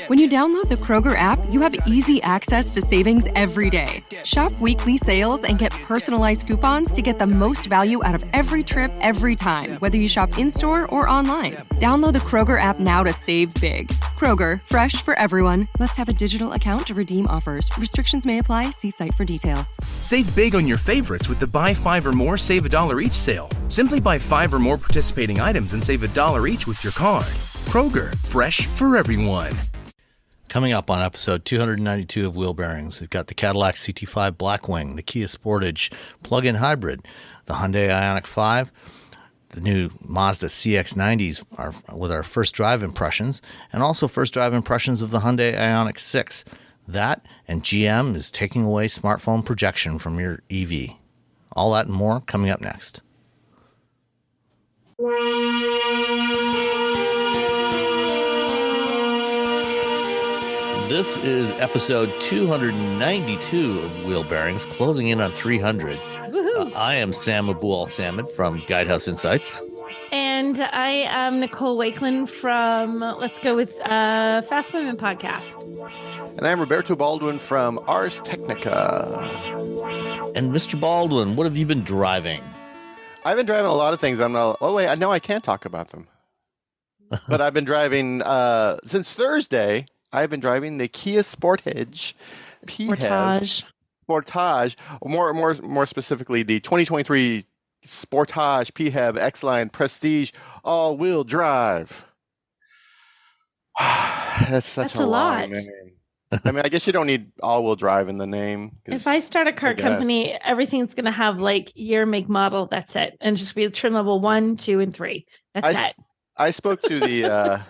When you download the Kroger app, you have easy access to savings every day. Shop weekly sales and get personalized coupons to get the most value out of every trip, every time, whether you shop in-store or online. Download the Kroger app now to save big. Kroger, fresh for everyone. Must have a digital account to redeem offers. Restrictions may apply. See site for details. Save big on your favorites with the Buy 5 or More, Save $1 each sale. Simply buy 5 or more participating items and save $1 each with your card. Kroger, fresh for everyone. Coming up on episode 292 of Wheel Bearings, we've got the Cadillac CT5 Blackwing, the Kia Sportage plug-in hybrid, the Hyundai Ioniq 5, the new Mazda CX-90s with our first drive impressions, and also first drive impressions of the Hyundai Ioniq 6. That and GM is taking away smartphone projection from your EV. All that and more coming up next. This is episode 292 of Wheel Bearings, closing in on 300. I am Sam Abu-Al-Samad from Guidehouse Insights. And I am Nicole Wakeland from Let's Go with Fast Women Podcast. And I'm Roberto Baldwin from Ars Technica. And Mr. Baldwin, what have you been driving? I've been driving a lot of things. I can't talk about them. But I've been driving, since Thursday, I've been driving the Kia Sportage. Sportage. More specifically, the 2023 Sportage PHEV X-Line Prestige all-wheel drive. That's a lot. Name. I mean, I guess you don't need all-wheel drive in the name. If I start a car company, everything's going to have like year, make, model. That's it, and just be trim level 1, 2, and 3. That's it. I spoke to the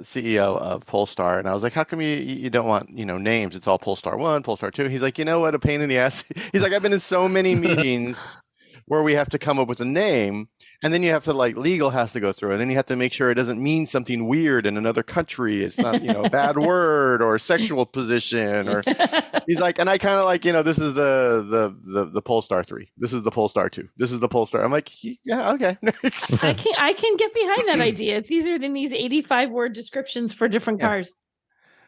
CEO of Polestar, and I was like, "How come you don't want names? It's all Polestar 1, Polestar 2." He's like, "You know what? A pain in the ass." He's like, "I've been in so many meetings where we have to come up with a name, and then you have to legal has to go through it, and then you have to make sure it doesn't mean something weird in another country. It's not a bad word or sexual position or." He's like, and I kind of this is the Polestar 3. This is the Polestar 2. This is the Polestar. I'm like, yeah, okay. I can get behind that idea. It's easier than these 85-word descriptions for different cars.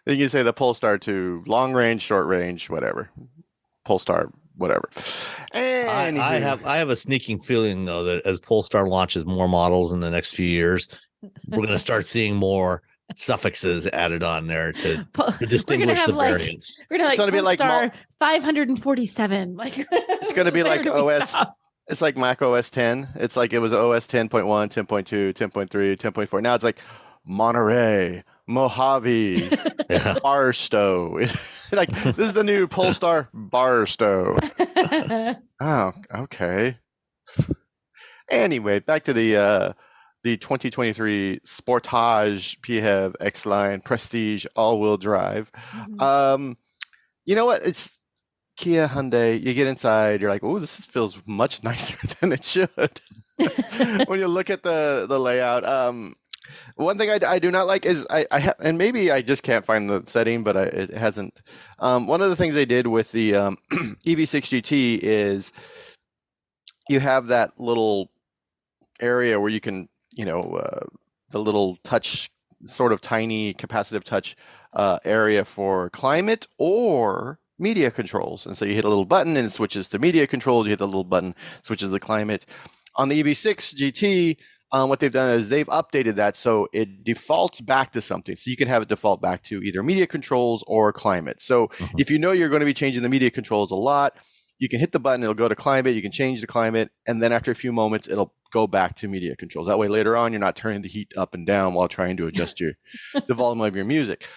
Then you say the Polestar 2, long range, short range, whatever. Polestar, whatever. I have a sneaking feeling though that as Polestar launches more models in the next few years, we're going to start seeing more suffixes added on there to distinguish the variants. We're going to be Polestar 547. It's going to be like OS. It's like Mac OS 10. It's like it was OS 10.1, 10.2, 10.3, 10.4. Now it's like Monterey, Mojave, Barstow. This is the new Polestar Barstow. Oh, okay. Anyway, back to the 2023 Sportage PHEV X-Line Prestige all-wheel drive. Mm-hmm. You know what? It's Kia, Hyundai. You get inside, you're like, "Oh, this feels much nicer than it should." When you look at the layout. One thing I do not like is and maybe I just can't find the setting, but it hasn't. One of the things they did with the EV6 GT is you have that little area where you can, the little touch, sort of tiny capacitive touch area for climate or media controls. And so you hit a little button and it switches to media controls. You hit the little button, switches to climate. On the EV6 GT, what they've done is they've updated that so it defaults back to something. So you can have it default back to either media controls or climate. So if you know you're going to be changing the media controls a lot, you can hit the button, it'll go to climate, you can change the climate, and then after a few moments, it'll go back to media controls. That way later on, you're not turning the heat up and down while trying to adjust the volume of your music.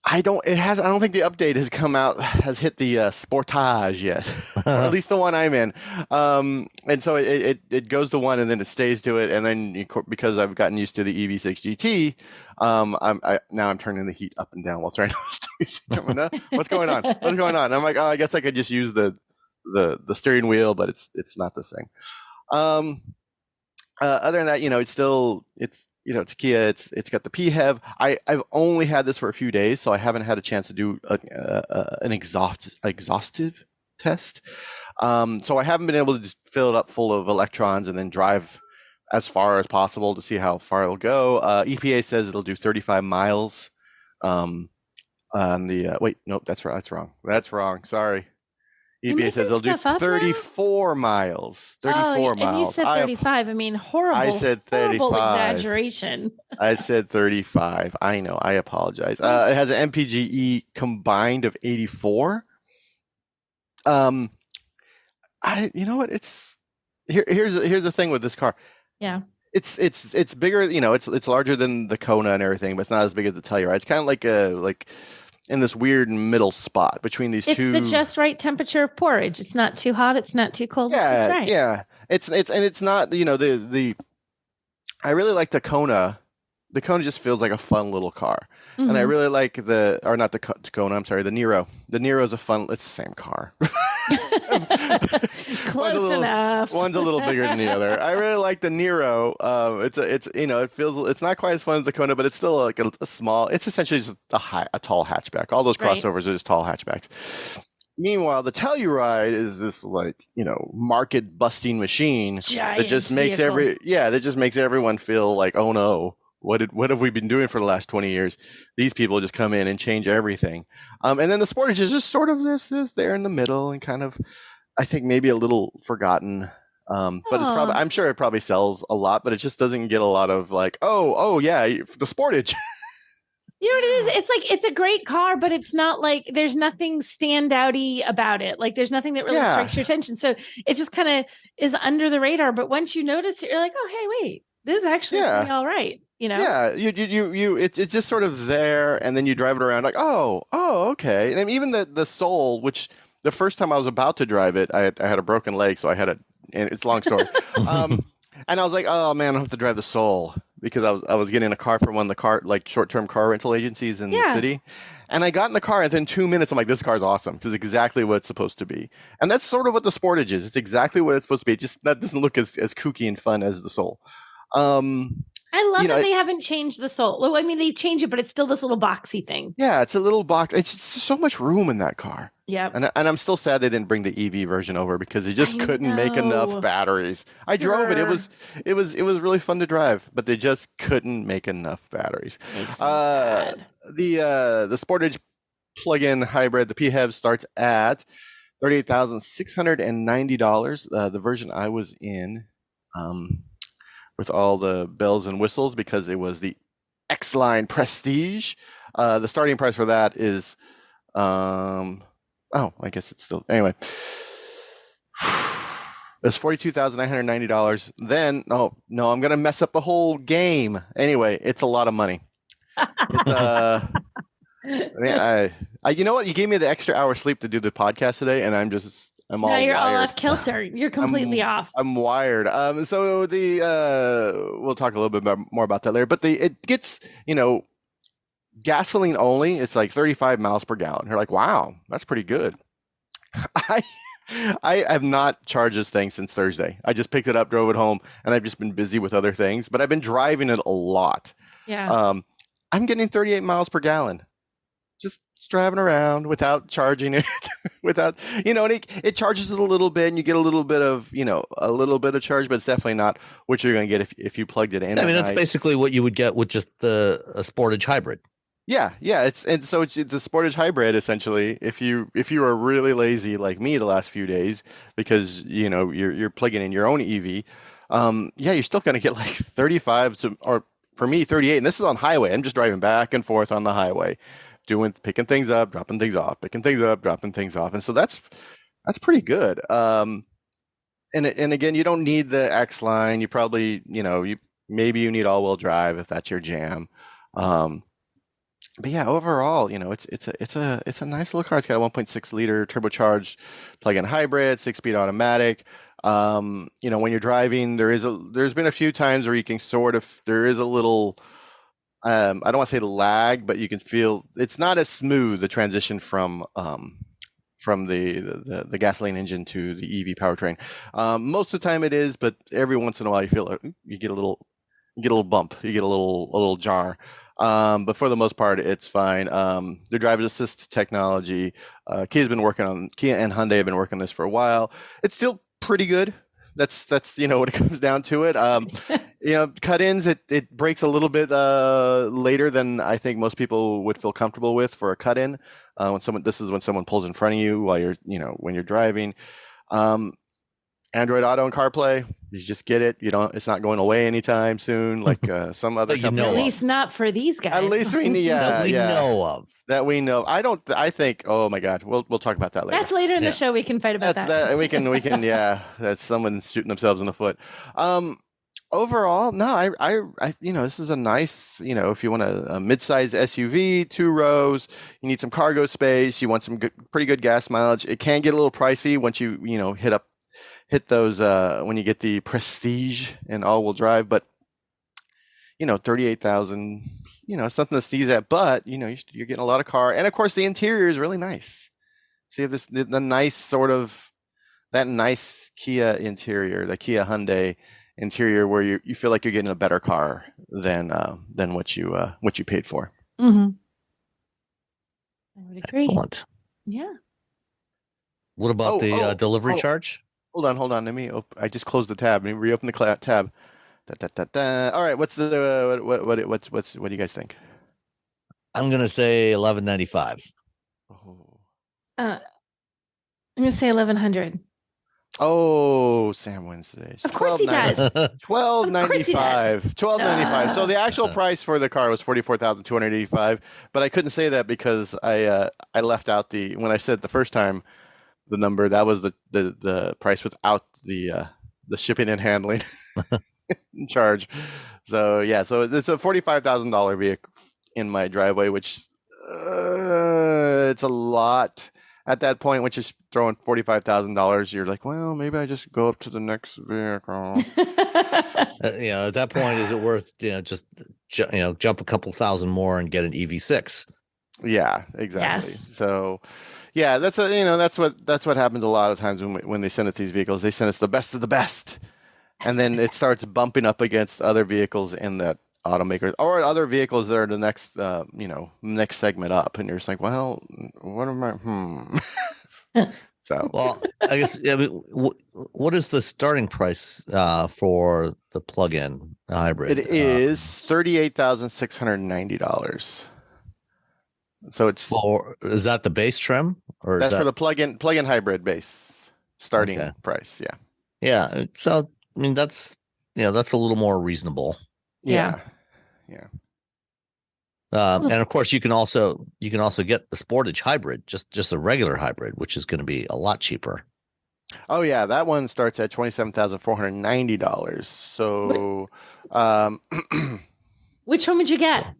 I don't think the update has hit the Sportage yet, or at least the one I'm in. And so it goes to one and then it stays to it. And then because I've gotten used to the EV6 GT, I'm turning the heat up and down while trying to what's going on? What's going on? And I'm like, oh, I guess I could just use the steering wheel, but it's not the same. Other than that, it's Kia. It's got the PHEV. I've only had this for a few days, so I haven't had a chance to do an exhaustive test. So I haven't been able to just fill it up full of electrons and then drive as far as possible to see how far it'll go. EPA says it'll do 35 miles. On the wait, nope, that's wrong. Sorry. EPA says it'll do 34 miles. 34 miles. And you said 35. I mean, horrible. I said 35. Horrible exaggeration. I said 35. I know. I apologize. It has an MPGe combined of 84. You know what? Here's the thing with this car. Yeah. It's bigger. It's larger than the Kona and everything, but it's not as big as the Telluride. It's kind of like in this weird middle spot between these two. It's the just right temperature of porridge. It's not too hot. It's not too cold. Yeah, it's just right. Yeah. It's not, the I really like the Kona. The Kona just feels like a fun little car. Mm-hmm. And I really like the Kona, I'm sorry, the Niro. The Niro is it's the same car. Close enough. One's a little bigger than the other. I really like the Niro. It's not quite as fun as the Kona, but it's still like a small. It's essentially just a tall hatchback. All those crossovers are just tall hatchbacks. Meanwhile, the Telluride is this market busting machine that just makes everyone feel like, oh no. What have we been doing for the last 20 years? These people just come in and change everything. And then the Sportage is just sort of this there in the middle and kind of, I think, maybe a little forgotten. But it's probably, I'm sure it probably sells a lot, but it just doesn't get a lot of oh yeah, the Sportage. You know what it is? It's a great car, but it's not like there's nothing standouty about it. Like there's nothing that really strikes your attention. So it just kind of is under the radar. But once you notice it, you're like, oh, hey, wait, this is actually pretty all right. Yeah, it's just sort of there, and then you drive it around like, oh, okay. And even the Soul, which the first time I was about to drive it, I had a broken leg, so and it's a long story. And I was like, oh man, I have to drive the Soul because I was getting a car from one of the short-term car rental agencies in the city. And I got in the car, and within 2 minutes, I'm like, this car's awesome. It's exactly what it's supposed to be. And that's sort of what the Sportage is. It's exactly what it's supposed to be. Just that doesn't look as kooky and fun as the Soul. I love that they haven't changed the Soul. I mean, they changed it, but it's still this little boxy thing. Yeah, it's a little box. It's just so much room in that car. Yeah. And I'm still sad they didn't bring the EV version over because they just couldn't make enough batteries. I drove it. It was really fun to drive, but they just couldn't make enough batteries. The Sportage plug-in hybrid, the PHEV, starts at $38,690. The version I was in, with all the bells and whistles, because it was the X-Line Prestige. The starting price for that is, I guess it's still, anyway. It's $42,990. Then, no, I'm going to mess up the whole game. Anyway, it's a lot of money. Man, you know what? You gave me the extra hour sleep to do the podcast today, and you're wired. All off kilter. You're completely off. I'm wired. So we'll talk a little bit more about that later. But it gets, gasoline only. It's like 35 miles per gallon. You're like, wow, that's pretty good. I have not charged this thing since Thursday. I just picked it up, drove it home, and I've just been busy with other things. But I've been driving it a lot. Yeah. I'm getting 38 miles per gallon. Just driving around without charging it, and it charges it a little bit, and you get a little bit of charge, but it's definitely not what you're going to get if you plugged it in. I mean, that's basically what you would get with just a Sportage hybrid. Yeah, it's the Sportage hybrid essentially. If you are really lazy like me the last few days because you're plugging in your own EV, you're still going to get like 35 or for me 38, and this is on highway. I'm just driving back and forth on the highway. Picking things up, dropping things off, picking things up, dropping things off. And so that's pretty good. And again, you don't need the X line. You probably, maybe you need all-wheel drive if that's your jam. But yeah, overall, it's a nice little car. It's got a 1.6 liter turbocharged plug-in hybrid, 6-speed automatic. When you're driving, there's been a few times where you can there is a little, I don't want to say lag, but you can feel it's not as smooth, the transition from the gasoline engine to the EV powertrain. Most of the time it is, but every once in a while you get a little bump, you get a little jar. But for the most part, it's fine. The driver assist technology, Kia and Hyundai have been working on this for a while. It's still pretty good. That's what it comes down to it. Cut-ins, it breaks a little bit later than I think most people would feel comfortable with for a cut-in. When someone pulls in front of you while when you're driving. Android Auto and CarPlay, you just get it. It's not going away anytime soon, like some other companies. At least not for these guys. At least we know of. That we know. I think. Oh my God, we'll talk about that later. That's later in the show. We can fight about that. We can. Yeah, that's someone shooting themselves in the foot. Overall, no, this is a nice, if you want a mid-size SUV, 2 rows, you need some cargo space, you want some pretty good gas mileage. It can get a little pricey once you, hit those when you get the Prestige and all-wheel drive, but 38,000, it's something to sneeze at, but you're getting a lot of car, and of course the interior is really nice. So you have the nice sort of that nice Kia interior, the Kia Hyundai interior, where you feel like you're getting a better car than what you paid for. Mm-hmm. I would agree. Excellent. Yeah. What about the delivery charge? Hold on. I just closed the tab. Let me reopen the tab. All right. What's what do you guys think? I'm gonna say $1,195. I'm gonna say 1,100. Oh, Sam wins today. Of course he does. $1,295. $1,295. So the actual price for the car was $44,285, but I couldn't say that because I left out when I said the first time the number, that was the price without the shipping and handling charge. So yeah, so it's a $45,000 vehicle in my driveway, which it's a lot. At that point, which is throwing $45,000, you're like, well, maybe I just go up to the next vehicle. At that point, is it worth just jump a couple thousand more and get an EV6? Yeah, exactly. Yes. So, yeah, that's what happens a lot of times when they send us these vehicles. They send us the best of the best, and then it starts bumping up against other vehicles in that automakers or other vehicles that are the next next segment up, and you're just like, well, what am I so well, I guess what is the starting price for the plug-in hybrid? It is $38,690. So it's is that the base trim, or that's for the plug-in hybrid base starting price? Yeah. So I mean that's a little more reasonable. Yeah. And of course, you can also get the Sportage hybrid, just a regular hybrid, which is going to be a lot cheaper. Oh yeah, that one starts at $27,490. So, which one would you get?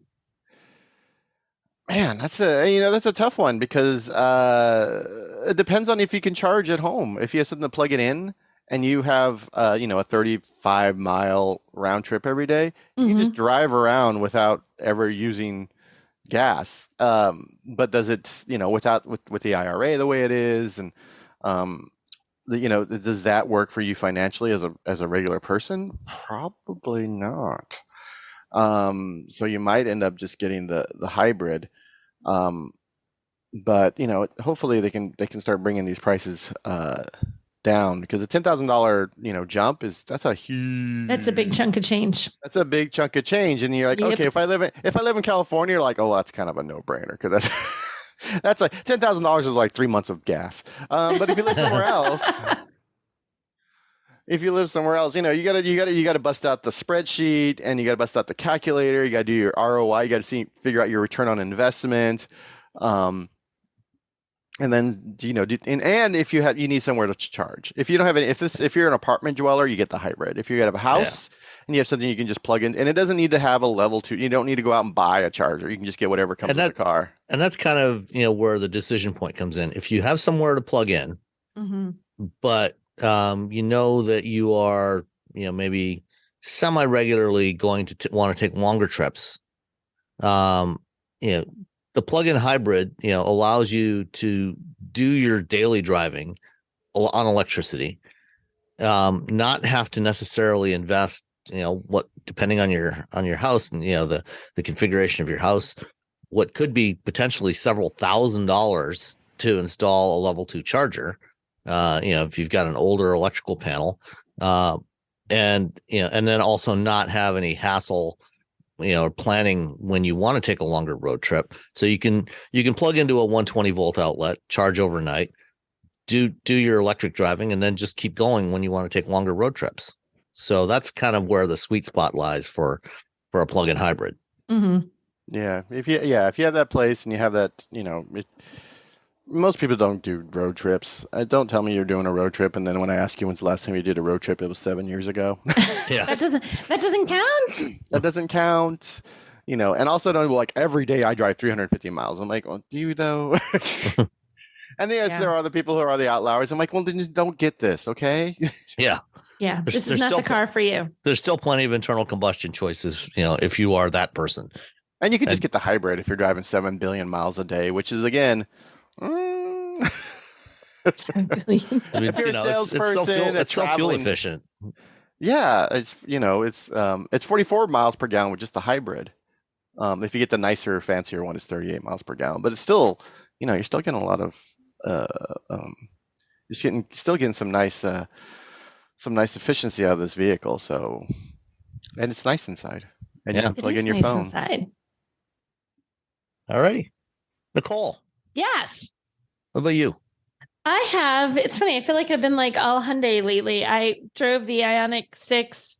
Man, that's a tough one because it depends on if you can charge at home. If you have something to plug it in, and you have a 35-mile round trip every day, you can just drive around without ever using gas. But does it, with the IRA the way it is, and does that work for you financially as a regular person? Probably not. So you might end up just getting the hybrid. But hopefully they can start bringing these prices down, because a $10,000 jump that's a big chunk of change. That's a big chunk of change, and you're like, okay, if I live in California, you're like, oh, that's kind of a no-brainer, because that's like $10,000 is like 3 months of gas. But if you live somewhere else, you gotta bust out the spreadsheet, and you gotta bust out the calculator. You gotta do your ROI. You gotta figure out your return on investment. And then and if you need somewhere to charge. If you don't have any, if you're an apartment dweller, you get the hybrid. If you have a house and you have something you can just plug in, and it doesn't need to have a level 2. You don't need to go out and buy a charger. You can just get whatever comes with the car. And that's kind of where the decision point comes in. If you have somewhere to plug in, but that you are maybe semi-regularly going to want to take longer trips, the plug-in hybrid, allows you to do your daily driving on electricity, not have to necessarily invest, depending on your house and the configuration of your house, what could be potentially several $1,000s to install a level 2 charger. If you've got an older electrical panel, And then also not have any hassle, planning when you want to take a longer road trip. So you can plug into a 120 volt outlet, charge overnight, do your electric driving, and then just keep going when you want to take longer road trips. So that's kind of where the sweet spot lies for a plug-in hybrid. Mm-hmm. Yeah, if you have that place and you have that, most people don't do road trips. Don't tell me you're doing a road trip, and then when I ask you when's the last time you did a road trip, it was 7 years ago. Yeah, that doesn't count. That doesn't count. And also don't like every day I drive 350 miles. I'm like, well, do you though? And there are other people who are the outliers. I'm like, well, then just don't get this, okay? Yeah. Yeah, this is not the car for you. There's still plenty of internal combustion choices, if you are that person. And you can just get the hybrid if you're driving 7 billion miles a day, which is, again, 7 billion. I mean, if you're a salesperson, it's so fuel efficient. Yeah, it's 44 miles per gallon with just the hybrid. If you get the nicer, fancier one, it's 38 miles per gallon. But it's still, you're still getting a lot of, still getting some nice efficiency out of this vehicle. So, and it's nice inside, and you can plug in your phone. Inside. All righty, Nicole. Yes. What about you? It's funny. I feel like I've been like all Hyundai lately. I drove the Ioniq 6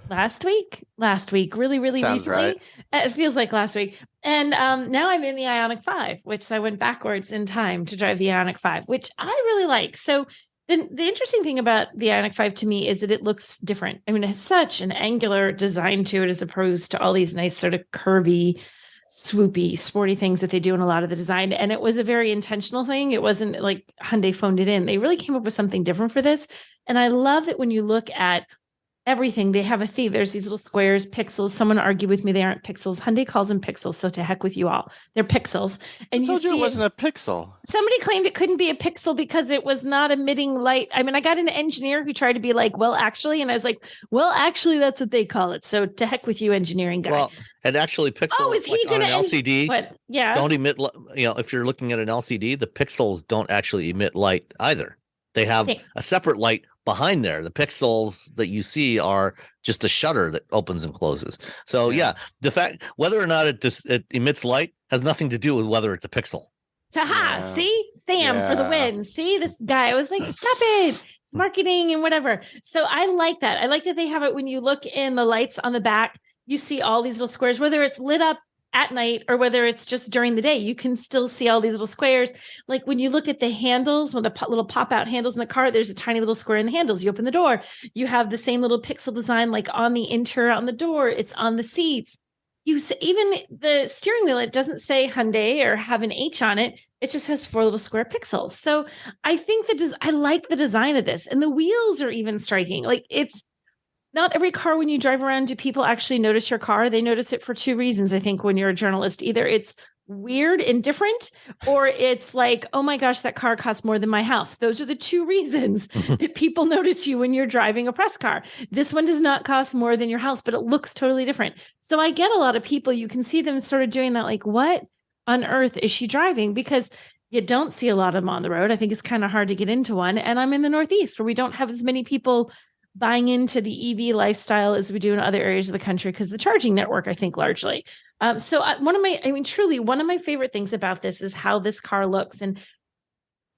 last week, really, really Sounds recently. Right. It feels like last week. And now I'm in the Ioniq 5, which I went backwards in time to drive the Ioniq 5, which I really like. So the interesting thing about the Ioniq 5 to me is that it looks different. I mean, it has such an angular design to it as opposed to all these nice sort of curvy, swoopy, sporty things that they do in a lot of the design. And it was a very intentional thing. It wasn't like Hyundai phoned it in. They really came up with something different for this. And I love that when you look at everything, they have a theme. There's these little squares, pixels. Someone argued with me they aren't pixels. Hyundai calls them pixels, so to heck with you all. They're pixels. And I told you it wasn't a pixel. Somebody claimed it couldn't be a pixel because it was not emitting light. I mean, I got an engineer who tried to be like, well, actually, and I was like, well, actually, that's what they call it. So to heck with you, engineering guy. Well, and actually, pixels. Oh, is he going to LCD? What? Yeah. Don't emit. If you're looking at an LCD, the pixels don't actually emit light either. They have a separate light behind there. The pixels that you see are just a shutter that opens and closes. So the fact whether or not it emits light has nothing to do with whether it's a pixel. See, Sam for the win. See, this guy, I was like, stop it. It's marketing and whatever. So I like that. I like that they have it when you look in the lights on the back, you see all these little squares, whether it's lit up at night or whether it's just during the day, you can still see all these little squares. Like when you look at the handles, when the little pop-out handles in the car, there's a tiny little square in the handles. You open the door, you have the same little pixel design, like on the on the door, it's on the seats. You see, even the steering wheel, it doesn't say Hyundai or have an H on it. It just has 4 little square pixels. So I think I like the design of this, and the wheels are even striking. Like it's not every car when you drive around, do people actually notice your car? They notice it for 2 reasons, I think, when you're a journalist. Either it's weird and different, or it's like, oh my gosh, that car costs more than my house. Those are the 2 reasons that people notice you when you're driving a press car. This one does not cost more than your house, but it looks totally different. So I get a lot of people, you can see them sort of doing that, like, what on earth is she driving? Because you don't see a lot of them on the road. I think it's kind of hard to get into one. And I'm in the Northeast where we don't have as many people buying into the EV lifestyle as we do in other areas of the country because the charging network, I think, largely. So truly, one of my favorite things about this is how this car looks. And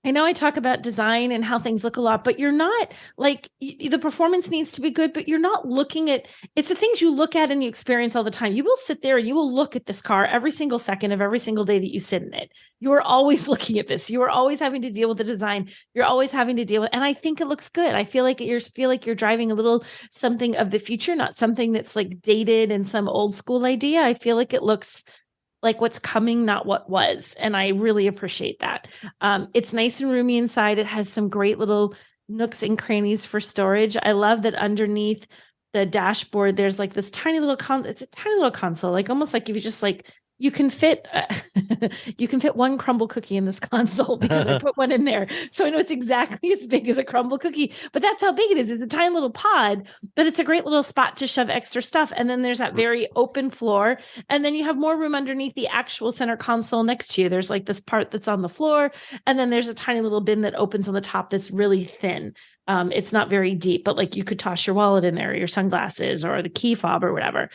I know I talk about design and how things look a lot, but you're not like the performance needs to be good, but you're not looking at it's the things you look at and you experience all the time. You will sit there and you will look at this car every single second of every single day that you sit in it. You are always looking at this. You are always having to deal with the design. You're always having to deal with, and I think it looks good. I feel like you're driving a little something of the future, not something that's like dated and some old school idea. I feel like it looks like what's coming, not what was. And I really appreciate that. It's nice and roomy inside. It has some great little nooks and crannies for storage. I love that underneath the dashboard, there's like this tiny little it's a tiny little console, like almost like if you just like you can fit you can fit one crumble cookie in this console because I put one in there. So I know it's exactly as big as a crumble cookie, but that's how big it is. It's a tiny little pod, but it's a great little spot to shove extra stuff. And then there's that very open floor. And then you have more room underneath the actual center console next to you. There's like this part that's on the floor. And then there's a tiny little bin that opens on the top that's really thin. It's not very deep, but like you could toss your wallet in there, or your sunglasses, or the key fob or whatever.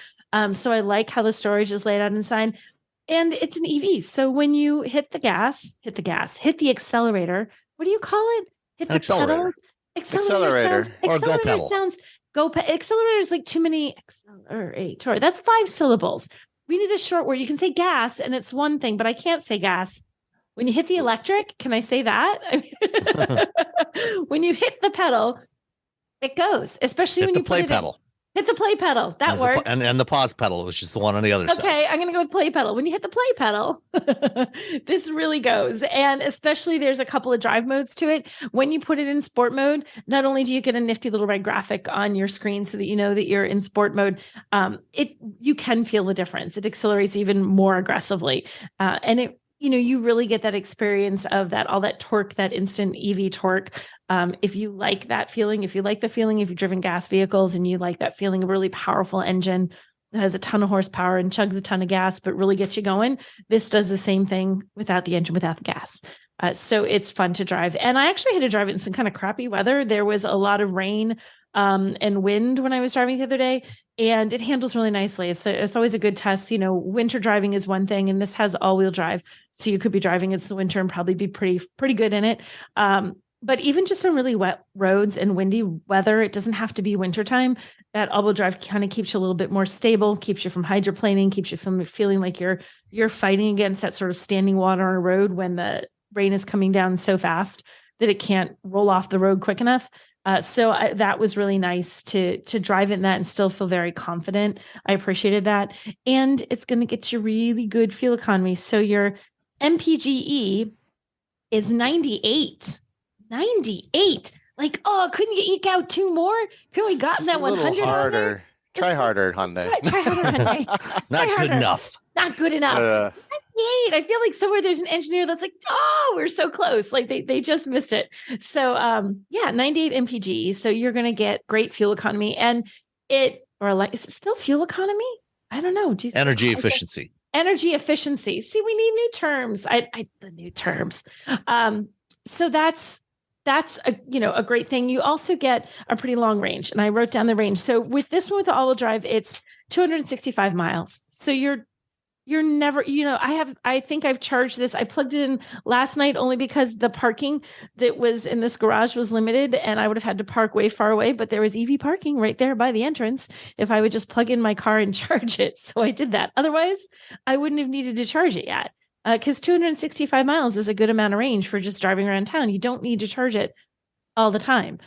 So I like how the storage is laid out inside. And it's an EV. So when you hit the accelerator, what do you call it? Hit the pedal. Accelerator. Or go pedal. Accelerator is like too many. Accelerator. That's 5 syllables. We need a short word. You can say gas and it's one thing, but I can't say gas. When you hit the electric, can I say that? When you hit the pedal, it goes, especially when you play pedal. Hit the play pedal. That works. And the pause pedal, which is the one on the other side. Okay, I'm going to go with play pedal. When you hit the play pedal, this really goes. And especially there's a couple of drive modes to it. When you put it in sport mode, not only do you get a nifty little red graphic on your screen so that you know that you're in sport mode, you can feel the difference. It accelerates even more aggressively. And you really get that experience of all that torque, that instant EV torque. If you like that feeling, if you've driven gas vehicles and you like that feeling, a really powerful engine that has a ton of horsepower and chugs a ton of gas, but really gets you going, this does the same thing without the engine, without the gas. So it's fun to drive. And I actually had to drive it in some kind of crappy weather. There was a lot of rain and wind when I was driving the other day, and it handles really nicely. It's always a good test. Winter driving is one thing, and this has all-wheel drive. So you could be driving in the winter and probably be pretty good in it. But even just on really wet roads and windy weather, it doesn't have to be wintertime. That all-wheel drive kind of keeps you a little bit more stable, keeps you from hydroplaning, keeps you from feeling like you're fighting against that sort of standing water on a road when the rain is coming down so fast that it can't roll off the road quick enough. So that was really nice to drive in that and still feel very confident. I appreciated that. And it's going to get you really good fuel economy. So your MPGe is 98. 98. Like, couldn't you eke out 2 more? Couldn't we gotten that 100 harder? Try harder, Hyundai. Try harder, Hyundai. Not good enough. Not good enough. I feel like somewhere there's an engineer that's like, we're so close. Like they just missed it. So 98 MPG. So you're going to get great fuel economy, and is it still fuel economy? I don't know. Jesus. Energy efficiency. Energy efficiency. See, we need new terms. The new terms. So that's a great thing. You also get a pretty long range, and I wrote down the range. So with this one, with the all-wheel drive, it's 265 miles. So you're never, I think I've charged this. I plugged it in last night only because the parking that was in this garage was limited and I would have had to park way far away, but there was EV parking right there by the entrance if I would just plug in my car and charge it. So I did that. Otherwise, I wouldn't have needed to charge it yet. Because 265 miles is a good amount of range for just driving around town. You don't need to charge it all the time.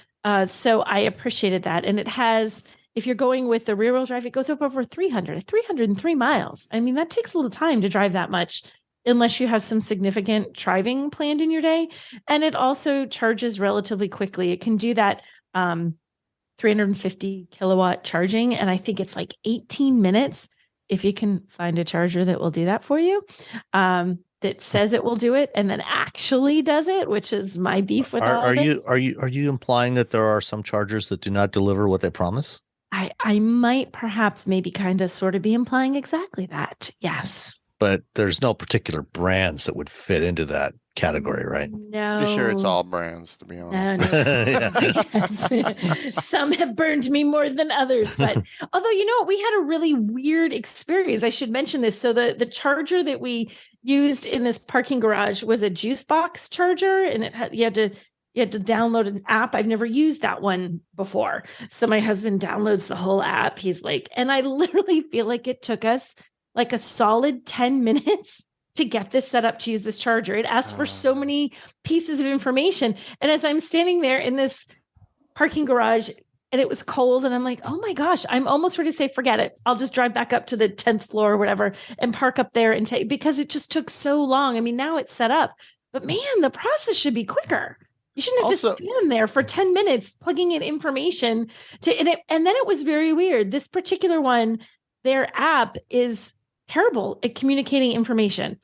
So I appreciated that. And it has, if you're going with the rear wheel drive, it goes up over 303 miles. I mean, that takes a little time to drive that much unless you have some significant driving planned in your day. And it also charges relatively quickly. It can do that 350 kilowatt charging. And I think it's like 18 minutes. If you can find a charger that will do that for you, that says it will do it and then actually does it, which is my beef with all of this. Are you implying that there are some chargers that do not deliver what they promise? I might perhaps maybe kind of sort of be implying exactly that. Yes. But there's no particular brands that would fit into that category, right? No. Pretty sure it's all brands, to be honest. No. Some have burned me more than others. But although, we had a really weird experience. I should mention this. So the charger that we used in this parking garage was a juice box charger, and you had to download an app. I've never used that one before. So my husband downloads the whole app. He's like, and I literally feel like it took us like a solid 10 minutes to get this set up to use this charger. It asked for so many pieces of information. And as I'm standing there in this parking garage and it was cold and I'm like, oh my gosh, I'm almost ready to say, forget it. I'll just drive back up to the 10th floor or whatever and park up there and because it just took so long. I mean, now it's set up, but man, the process should be quicker. You shouldn't have just stand there for 10 minutes plugging in information and then it was very weird. This particular one, their app is terrible at communicating information.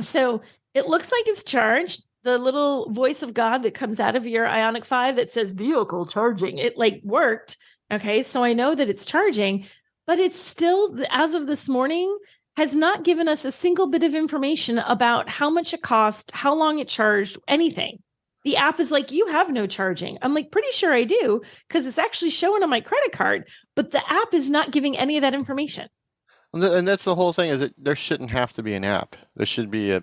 So it looks like it's charged. The little voice of God that comes out of your Ioniq 5 that says vehicle charging, it like worked. Okay. So I know that it's charging, but it's still, as of this morning, has not given us a single bit of information about how much it cost, how long it charged, anything. The app is like, you have no charging. I'm like, pretty sure I do, because it's actually showing on my credit card, but the app is not giving any of that information. And that's the whole thing, is that there shouldn't have to be an app. There should be a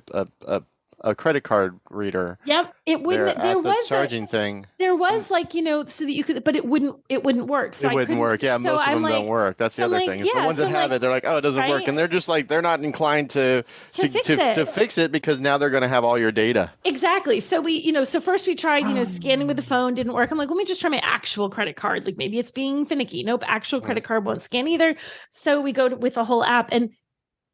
credit card reader. Yep. It wouldn't, there was a charging thing. There was like, so that you could, but it wouldn't work. So it wouldn't work. Yeah. Most of them don't work. That's the other thing. Is the ones that have it, they're like, oh, it doesn't work. And they're just like, they're not inclined to fix it, because now they're going to have all your data. Exactly. So so first we tried, scanning with the phone, didn't work. I'm like, let me just try my actual credit card. Like maybe it's being finicky. Nope. Actual credit card won't scan either. So we go with a whole app, and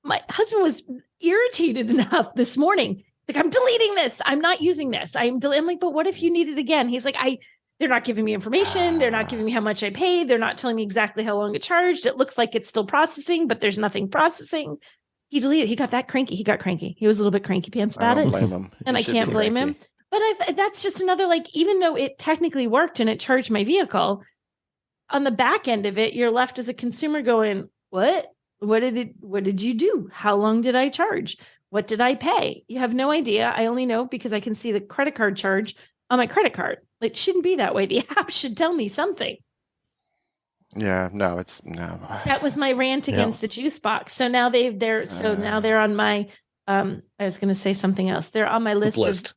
my husband was irritated enough this morning. Like, I'm deleting this. I'm not using this. I'm like, but what if you need it again? He's like, they're not giving me information. They're not giving me how much I paid. They're not telling me exactly how long it charged. It looks like it's still processing, but there's nothing processing. He deleted. He got that cranky. He got cranky. He was a little bit cranky pants about it. Blame him. And I can't blame him. But that's just another, like, even though it technically worked and it charged my vehicle, on the back end of it, you're left as a consumer going, what? What did you do? How long did I charge? What did I pay? You have no idea. I only know because I can see the credit card charge on my credit card. It shouldn't be that way. The app should tell me something. Yeah, no. That was my rant against the juice box. So now now they're on my, I was going to say something else. They're on my list.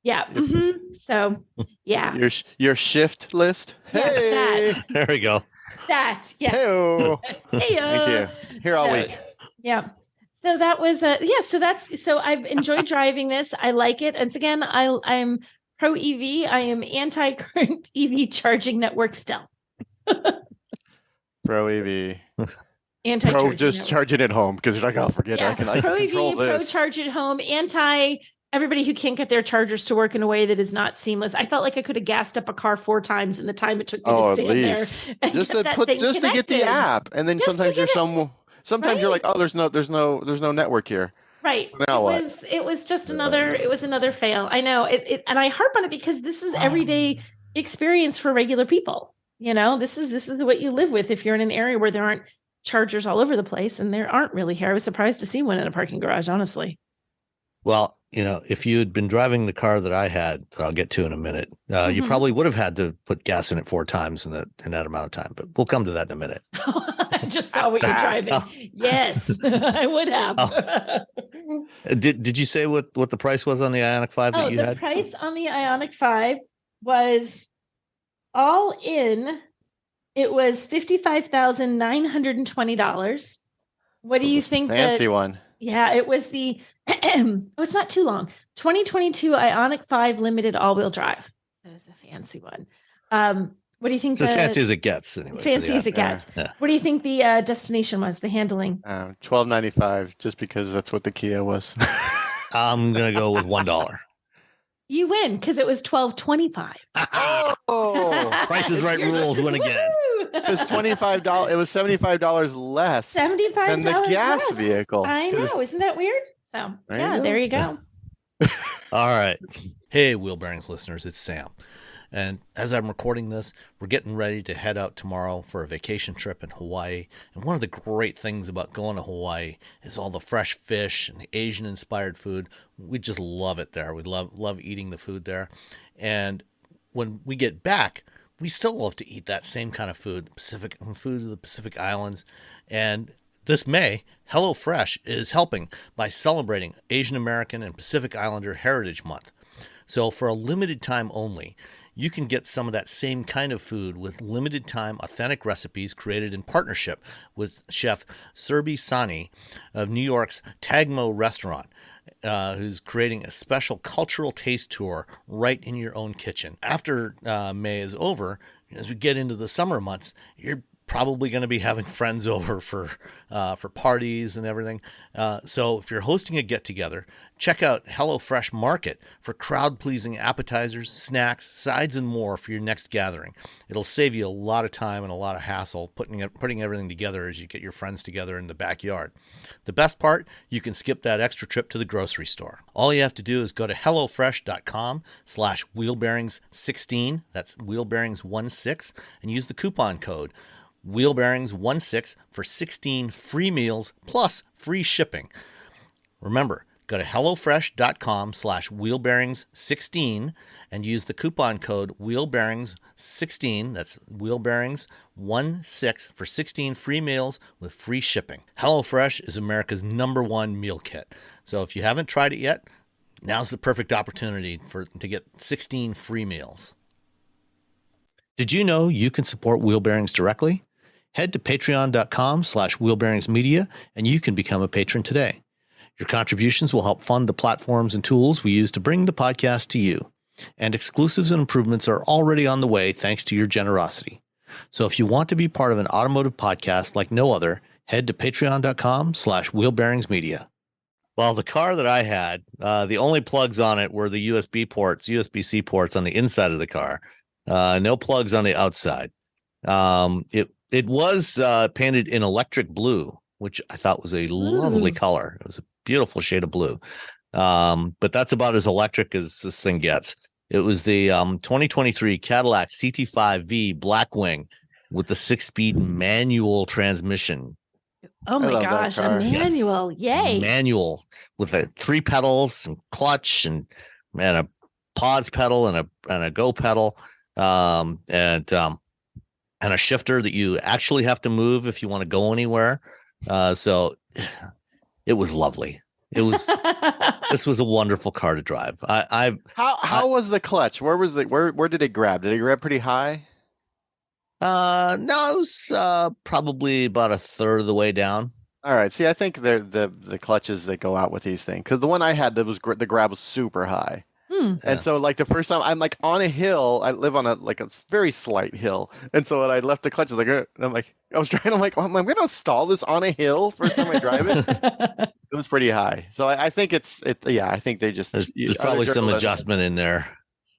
Yeah. Mm-hmm. So yeah. Your shift list. Yes, hey, there we go. That, yes. Hey-o. Hey-o. Thank you. Here all week. Yeah. So that was so I've enjoyed driving this. I like it. And again, I'm pro EV. I am anti current EV charging network still. Pro EV. Anti just charge it at home, because you're like, oh, forget it. I can pro EV, control this. pro charge at home, anti everybody who can't get their chargers to work in a way that is not seamless. I felt like I could have gassed up a car 4 times in the time it took me to stand there. And just to get the app. And then sometimes you're like, oh, there's no network here. Right. So now it was just another fail. I know it, and I harp on it because this is everyday experience for regular people. This is what you live with if you're in an area where there aren't chargers all over the place, and there aren't really here. I was surprised to see one in a parking garage, honestly. Well, if you had been driving the car that I had, that I'll get to in a minute, you probably would have had to put gas in it 4 times in that amount of time. But we'll come to that in a minute. I just saw what you're driving. Yes, I would have. Did you say what the price was on the Ioniq 5 that you had? The price on the Ioniq 5 was all in. It was $55,920. What do you think? Fancy one. Yeah, it was the. It's not too long. 2022 Ioniq 5 limited all-wheel drive. So it's a fancy one. What do you think? It's as fancy as it gets. Anyway, as fancy as it gets. Yeah. What do you think the destination was? The handling? $12.95, just because that's what the Kia was. I'm gonna go with $1. You win, because it was $12.25. Oh, Price is Right rules win again. It was $25. It was $75 less than the gas vehicle. I know, isn't that weird? So there you go. All right. Hey, Wheel Bearings listeners, it's Sam. And as I'm recording this, we're getting ready to head out tomorrow for a vacation trip in Hawaii. And one of the great things about going to Hawaii is all the fresh fish and the Asian-inspired food. We just love it there. We love eating the food there. And when we get back, we still love to eat that same kind of food, food of the Pacific Islands. And this May, HelloFresh is helping by celebrating Asian American and Pacific Islander Heritage Month. So for a limited time only, you can get some of that same kind of food with limited time authentic recipes created in partnership with chef Surbi Sani of New York's Tagmo restaurant, who's creating a special cultural taste tour right in your own kitchen. After May is over, as we get into the summer months, you're probably going to be having friends over for parties and everything. So if you're hosting a get-together, check out HelloFresh Market for crowd-pleasing appetizers, snacks, sides, and more for your next gathering. It'll save you a lot of time and a lot of hassle putting everything together as you get your friends together in the backyard. The best part, you can skip that extra trip to the grocery store. All you have to do is go to hellofresh.com/wheelbearings16, that's wheelbearings16, and use the coupon code wheelbearings16 for 16 free meals plus free shipping. Remember, go to hellofresh.com/wheelbearings16 and use the coupon code wheelbearings16, that's wheelbearings16, for 16 free meals with free shipping. HelloFresh is America's #1 meal kit. So if you haven't tried it yet, now's the perfect opportunity to get 16 free meals. Did you know you can support Wheel Bearings directly? Head to patreon.com/wheelbearingsmedia and you can become a patron today. Your contributions will help fund the platforms and tools we use to bring the podcast to you. And exclusives and improvements are already on the way thanks to your generosity. So if you want to be part of an automotive podcast like no other, head to patreon.com/wheelbearingsmedia. Well, the car that I had, the only plugs on it were the USB-C ports on the inside of the car. No plugs on the outside. It was painted in electric blue, which I thought was a lovely color. It was a beautiful shade of blue. But that's about as electric as this thing gets. It was the 2023 Cadillac CT5-V Blackwing with the 6-speed manual transmission. Oh my gosh, a manual. Yes. Yay. Manual with 3 pedals and clutch and a pause pedal and a go pedal. And a shifter that you actually have to move if you want to go anywhere. So it was lovely. This was a wonderful car to drive. How was the clutch? Where did it grab? Did it grab pretty high? No, it was probably about a third of the way down. All right. See, I think the clutches that go out with these things, because the one I had, the grab was super high. And so like the first time I'm like on a hill, I live on a very slight hill. And so when I left the clutches, I'm like, I'm going to install this on a hill first time I drive it. It was pretty high. So I think I think they just, there's probably some adjustment in there.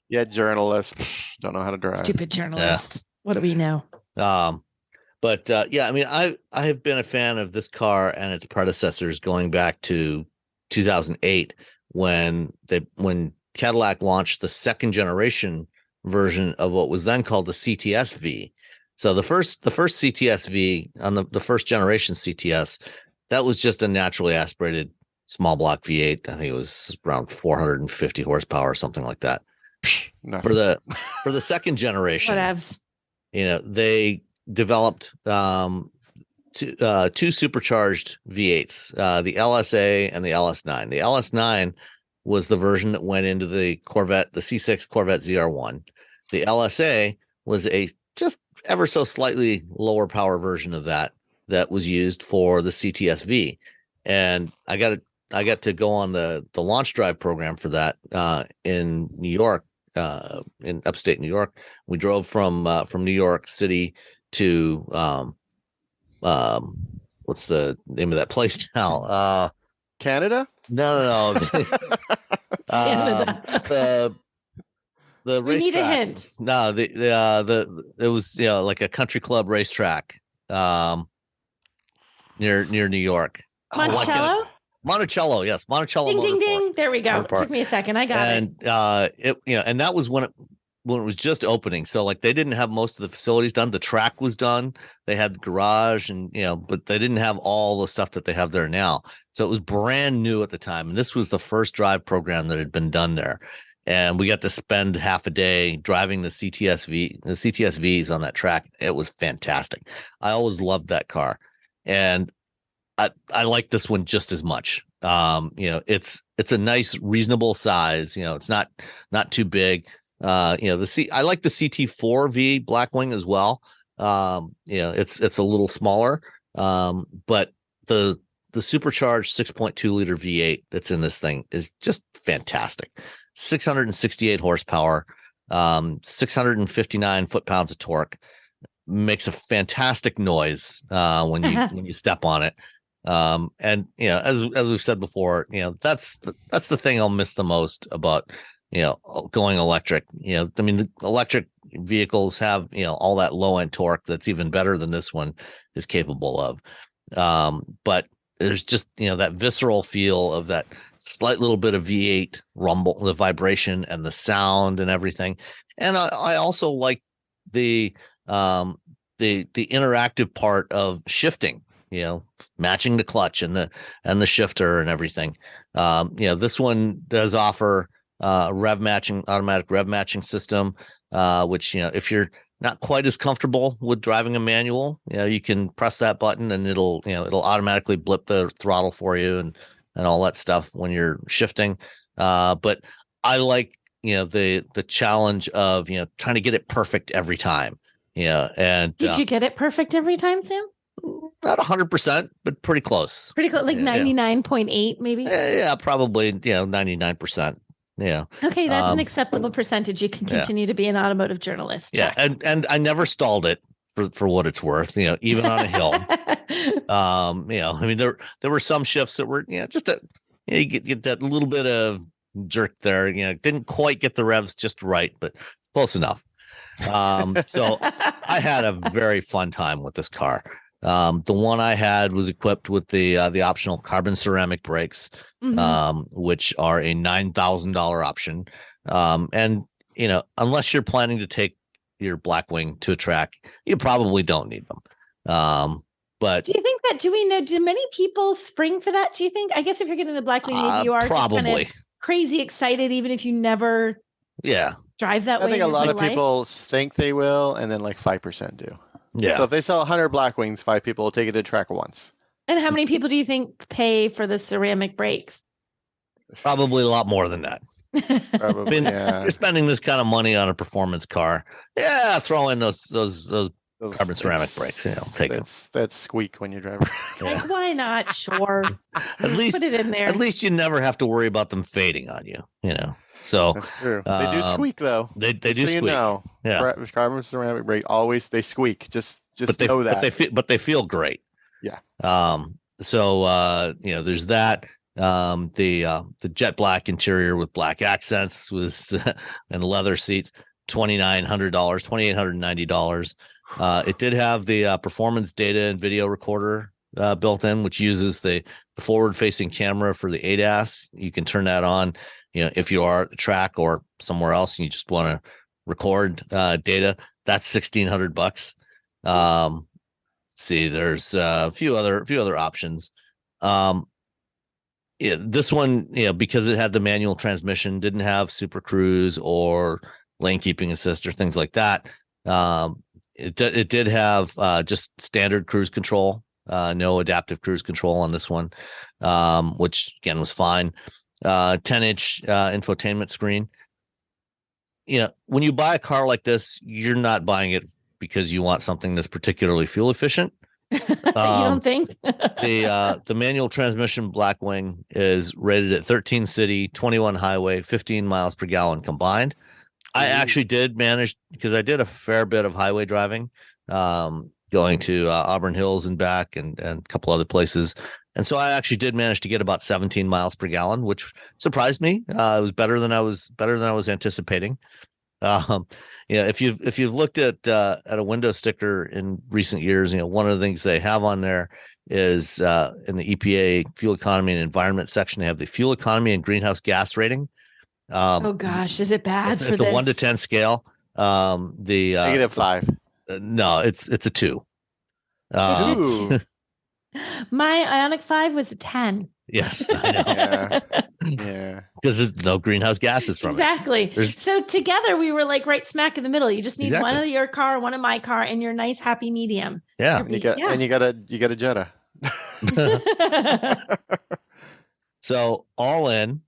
Yeah. Journalists don't know how to drive. Stupid journalist. Yeah. What do we know? But I mean, I have been a fan of this car and its predecessors going back to 2008 when Cadillac launched the second generation version of what was then called the CTS-V. So the first CTS-V on the first generation CTS, that was just a naturally aspirated small block V8. I think it was around 450 horsepower or something like that. No. For the second generation, whatevs. They developed two supercharged V8s, the LSA and the LS9. The LS9 was the version that went into the Corvette, the C6 Corvette ZR1. The LSA was a just ever so slightly lower power version of that was used for the CTS-V. And I got to go on the launch drive program for that in New York, in upstate New York. We drove from New York City to what's the name of that place now? Canada? No. Canada. The we need racetrack. a hint. No, it was like a country club racetrack near New York. Monticello? Monticello, yes, Monticello. Ding, ding, Motor Park. ding. There we go. Motor Took me a second. I got it. And and that was when it was just opening. So like they didn't have most of the facilities done. The track was done. They had the garage and but they didn't have all the stuff that they have there now. So it was brand new at the time. And this was the first drive program that had been done there. And we got to spend half a day driving the CTS-Vs on that track. It was fantastic. I always loved that car. And I like this one just as much. It's a nice, reasonable size. It's not too big. I like the CT4-V Blackwing as well. It's a little smaller. But the supercharged 6.2 liter V8 that's in this thing is just fantastic. 668 horsepower, 659 foot-pounds of torque. makes a fantastic noise when you step on it. And as we've said before, that's the thing I'll miss the most about going electric. I mean, the electric vehicles have all that low end torque that's even better than this one is capable of. But there's just that visceral feel of that slight little bit of V8 rumble, the vibration and the sound and everything. And I also like the interactive part of shifting, matching the clutch and the shifter and everything. This one does offer automatic rev matching system, which if you're not quite as comfortable with driving a manual, you can press that button and it'll automatically blip the throttle for you and all that stuff when you're shifting. But I like the challenge of trying to get it perfect every time. And did you get it perfect every time, Sam? Not 100%, but pretty close. Like 99.8 maybe. Yeah, probably 99%. Yeah. Okay, that's an acceptable percentage. You can continue to be an automotive journalist. Check. Yeah, and I never stalled it for what it's worth. Even on a hill. I mean, there were some shifts that were just you get that little bit of jerk there. Didn't quite get the revs just right, but close enough. So I had a very fun time with this car. The one I had was equipped with the optional carbon ceramic brakes, which are a $9,000 option. And unless you're planning to take your Blackwing to a track, you probably don't need them. But do you think that? Do we know? Do many people spring for that? Do you think? I guess if you're getting the Blackwing, maybe you are probably just kind of crazy excited, even if you never drive that way. I think a lot of people think they will, and then like 5% do. Yeah. So if they sell 100 Blackwings, 5 people will take it to track once. And how many people do you think pay for the ceramic brakes? Probably a lot more than that. Probably, you're spending this kind of money on a performance car. Yeah, throw in those carbon ceramic brakes. Take them. That squeak when you drive. Like, why not? Sure. At least put it in there. At least you never have to worry about them fading on you. So that's true. They do squeak though. They do squeak. Yeah. Carbon ceramic brake they squeak. Just know that. But they feel great. Yeah. So there's that. The jet black interior with black accents was and leather seats, $2,890. It did have the performance data and video recorder built in, which uses the forward-facing camera for the ADAS. You can turn that on, if you are at the track or somewhere else and you just want to record data. That's $1,600. See, there's a few other options. This one, because it had the manual transmission, didn't have Super Cruise or lane keeping assist or things like that. It did have just standard cruise control, no adaptive cruise control on this one, which again was fine. 10-inch infotainment screen. When you buy a car like this, you're not buying it because you want something that's particularly fuel efficient. You don't think? The manual transmission Blackwing is rated at 13 city, 21 highway, 15 miles per gallon combined. I actually did manage, because I did a fair bit of highway driving, going to Auburn Hills and back and a couple other places. And so I actually did manage to get about 17 miles per gallon, which surprised me. It was better than I was anticipating. If you've looked at a window sticker in recent years, one of the things they have on there is in the EPA fuel economy and environment section, they have the fuel economy and greenhouse gas rating. Oh gosh, is it bad for this? It's a 1 to 10 scale. The -5. No, it's a 2. My Ioniq 5 was a 10. Yes, I know. Yeah. Because there's no greenhouse gases from it. Exactly. So together we were like right smack in the middle. You just need one of your car, one of my car, and your nice happy medium. Yeah. And you got a Jetta. So all in,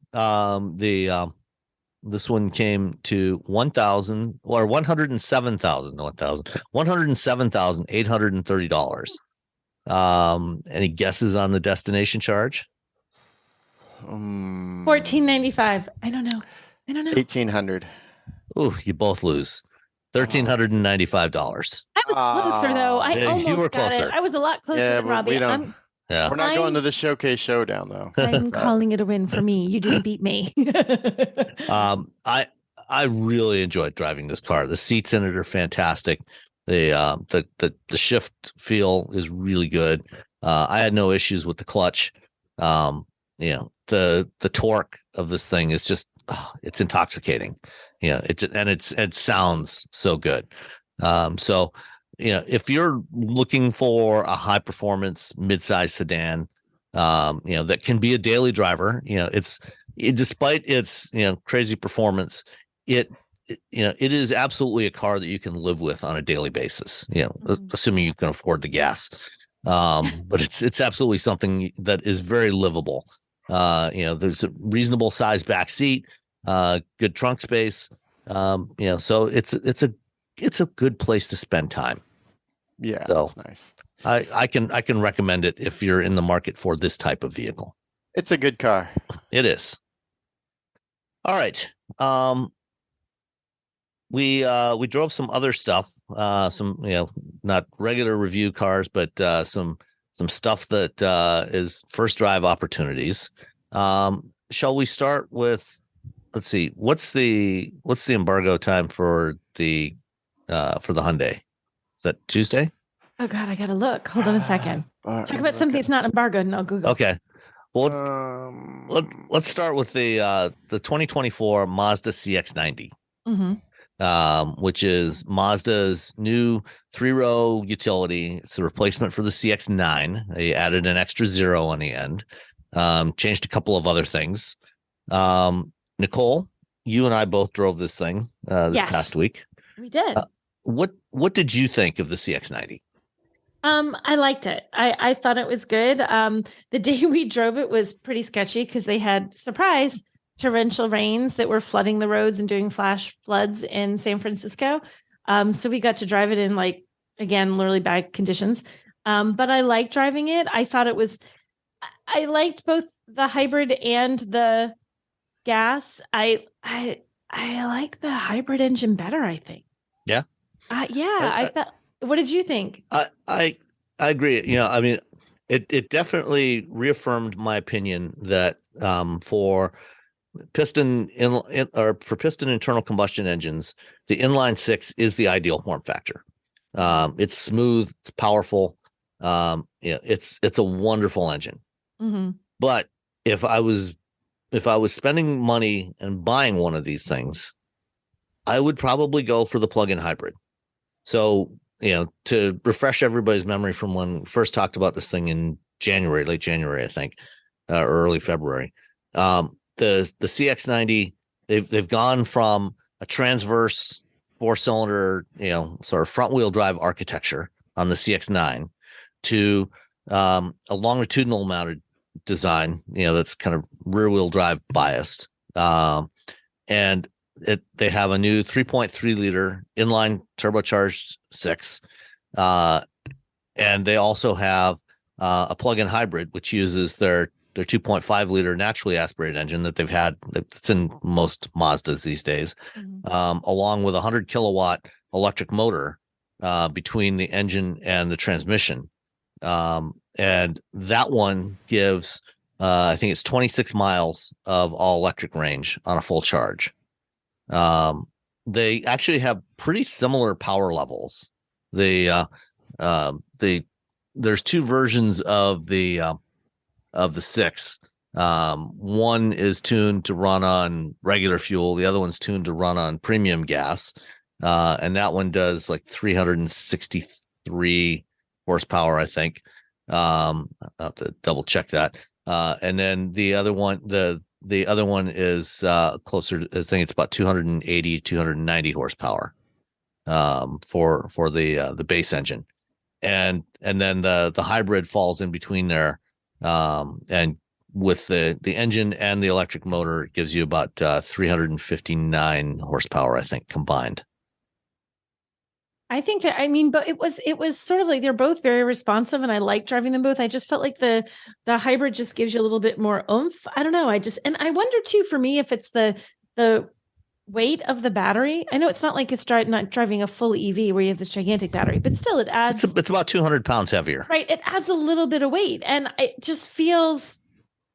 this one came to $107,830. Any guesses on the destination charge? $1,495. I don't know. 1,800. Oh, you both lose. $1,395. I was closer though. I Yeah, almost you were got closer. it. I was a lot closer Yeah, than but Robbie. we don't. Yeah. We're not going to the showcase showdown though. I'm calling it a win for me. You didn't beat me. I really enjoyed driving this car. The seats in it are fantastic. The shift feel is really good. I had no issues with the clutch. The torque of this thing is just it's intoxicating. It sounds so good. So if you're looking for a high performance midsize sedan, that can be a daily driver, despite its crazy performance, it is absolutely a car that you can live with on a daily basis, assuming you can afford the gas. But it's absolutely something that is very livable. There's a reasonable size back seat, good trunk space. So it's a good place to spend time. Yeah, so that's nice. I can recommend it if you're in the market for this type of vehicle. It's a good car. It is. All right. We drove some other stuff, some not regular review cars, but some stuff that is first drive opportunities. Shall we start with? Let's see. What's the embargo time for the Hyundai? Is that Tuesday? Oh God, I gotta look. Hold on a second. Talk about something that's not embargoed, and I'll Google. Okay. Well, let's start with the 2024 Mazda CX-90, which is Mazda's new 3-row utility. It's the replacement for the CX-9. They added an extra 0 on the end, changed a couple of other things. Nicole, you and I both drove this thing this past week. We did. What did you think of the CX-90? I liked it. I thought it was good. The day we drove it was pretty sketchy because they had torrential rains that were flooding the roads and doing flash floods in San Francisco. So we got to drive it in really bad conditions. But I liked driving it. I liked both the hybrid and the gas. I like the hybrid engine better, I think. Yeah. I thought. What did you think? I agree. It definitely reaffirmed my opinion that for piston internal combustion engines, the inline six is the ideal form factor. It's smooth, it's powerful. It's a wonderful engine. Mm-hmm. But if I was spending money and buying one of these things, I would probably go for the plug-in hybrid. So, to refresh everybody's memory from when we first talked about this thing in late January, I think, or early February, the CX-90, they've gone from a transverse 4-cylinder, sort of front wheel drive architecture on the CX-9 to a longitudinal mounted design, that's kind of rear wheel drive biased. And they have a new 3.3 liter inline turbocharged 6. And they also have a plug-in hybrid, which uses their 2.5 liter naturally aspirated engine that they've had. It's in most Mazdas these days, along with a 100 kilowatt electric motor between the engine and the transmission. And that one gives, I think it's 26 miles of all electric range on a full charge. They actually have pretty similar power levels. There's two versions of the 6. One is tuned to run on regular fuel. The other one's tuned to run on premium gas. And that one does 363 horsepower, I think. I'll have to double check that. And then the other one, the other one is closer to, I think it's about 280, 290 horsepower for the base engine. And then the hybrid falls in between there. And with the engine and the electric motor, it gives you about 359 horsepower, I think, combined. I think that, but it was sort of like they're both very responsive and I like driving them both. I just felt like the hybrid just gives you a little bit more oomph. I don't know. And I wonder too, for me, if it's the weight of the battery. I know it's not like it's not driving a full EV where you have this gigantic battery, but still it adds. It's about 200 pounds heavier. Right. It adds a little bit of weight, and it just feels,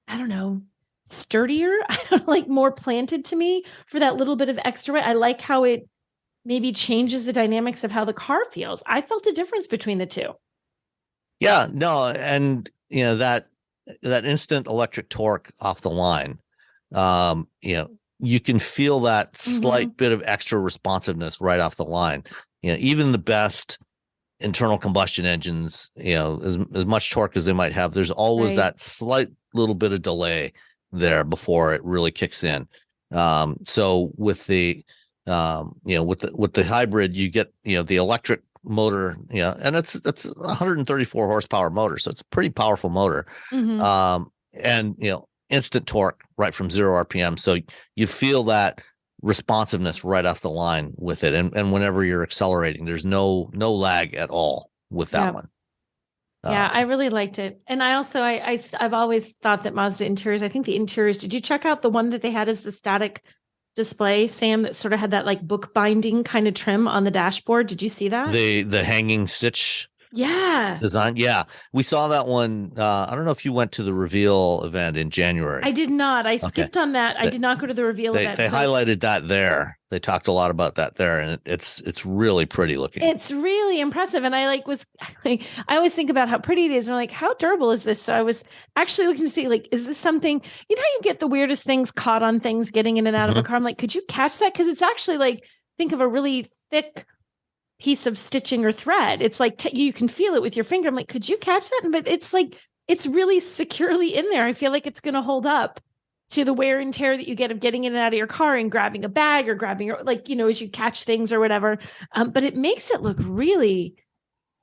I don't know, sturdier. I don't know, like more planted to me for that little bit of extra weight. I like how it maybe changes the dynamics of how the car feels. I felt a difference between the two. Yeah, no. And, that instant electric torque off the line, you can feel that slight bit of extra responsiveness right off the line. Even the best internal combustion engines, as much torque as they might have, there's always that slight little bit of delay there before it really kicks in. So with the with the hybrid, you get the electric motor, and it's 134 horsepower motor, so it's a pretty powerful motor. And instant torque right from 0 RPM, so you feel that responsiveness right off the line with it, and whenever you're accelerating, there's no lag at all with that one. Yeah, I really liked it. And I also, I've always thought that Mazda interiors, I think the interiors, did you check out the one that they had as the static display, Sam, that sort of had that like bookbinding kind of trim on the dashboard? Did you see that? The hanging stitch design. Yeah, we saw that one. I don't know if you went to the reveal event in January. I did not. I skipped on that. I did not go to the reveal event. They highlighted that there. They talked a lot about that there, and it's really pretty looking. It's really impressive. And I always think about how pretty it is. And I'm like, how durable is this? So I was actually looking to see, like, is this something, how you get the weirdest things caught on things getting in and out of a car? I'm like, could you catch that? Because it's actually like, think of a really thick piece of stitching or thread. It's like you can feel it with your finger. I'm like, could you catch that? But it's like, it's really securely in there. I feel like it's going to hold up to the wear and tear that you get of getting in and out of your car and grabbing a bag or grabbing your, as you catch things or whatever. But it makes it look really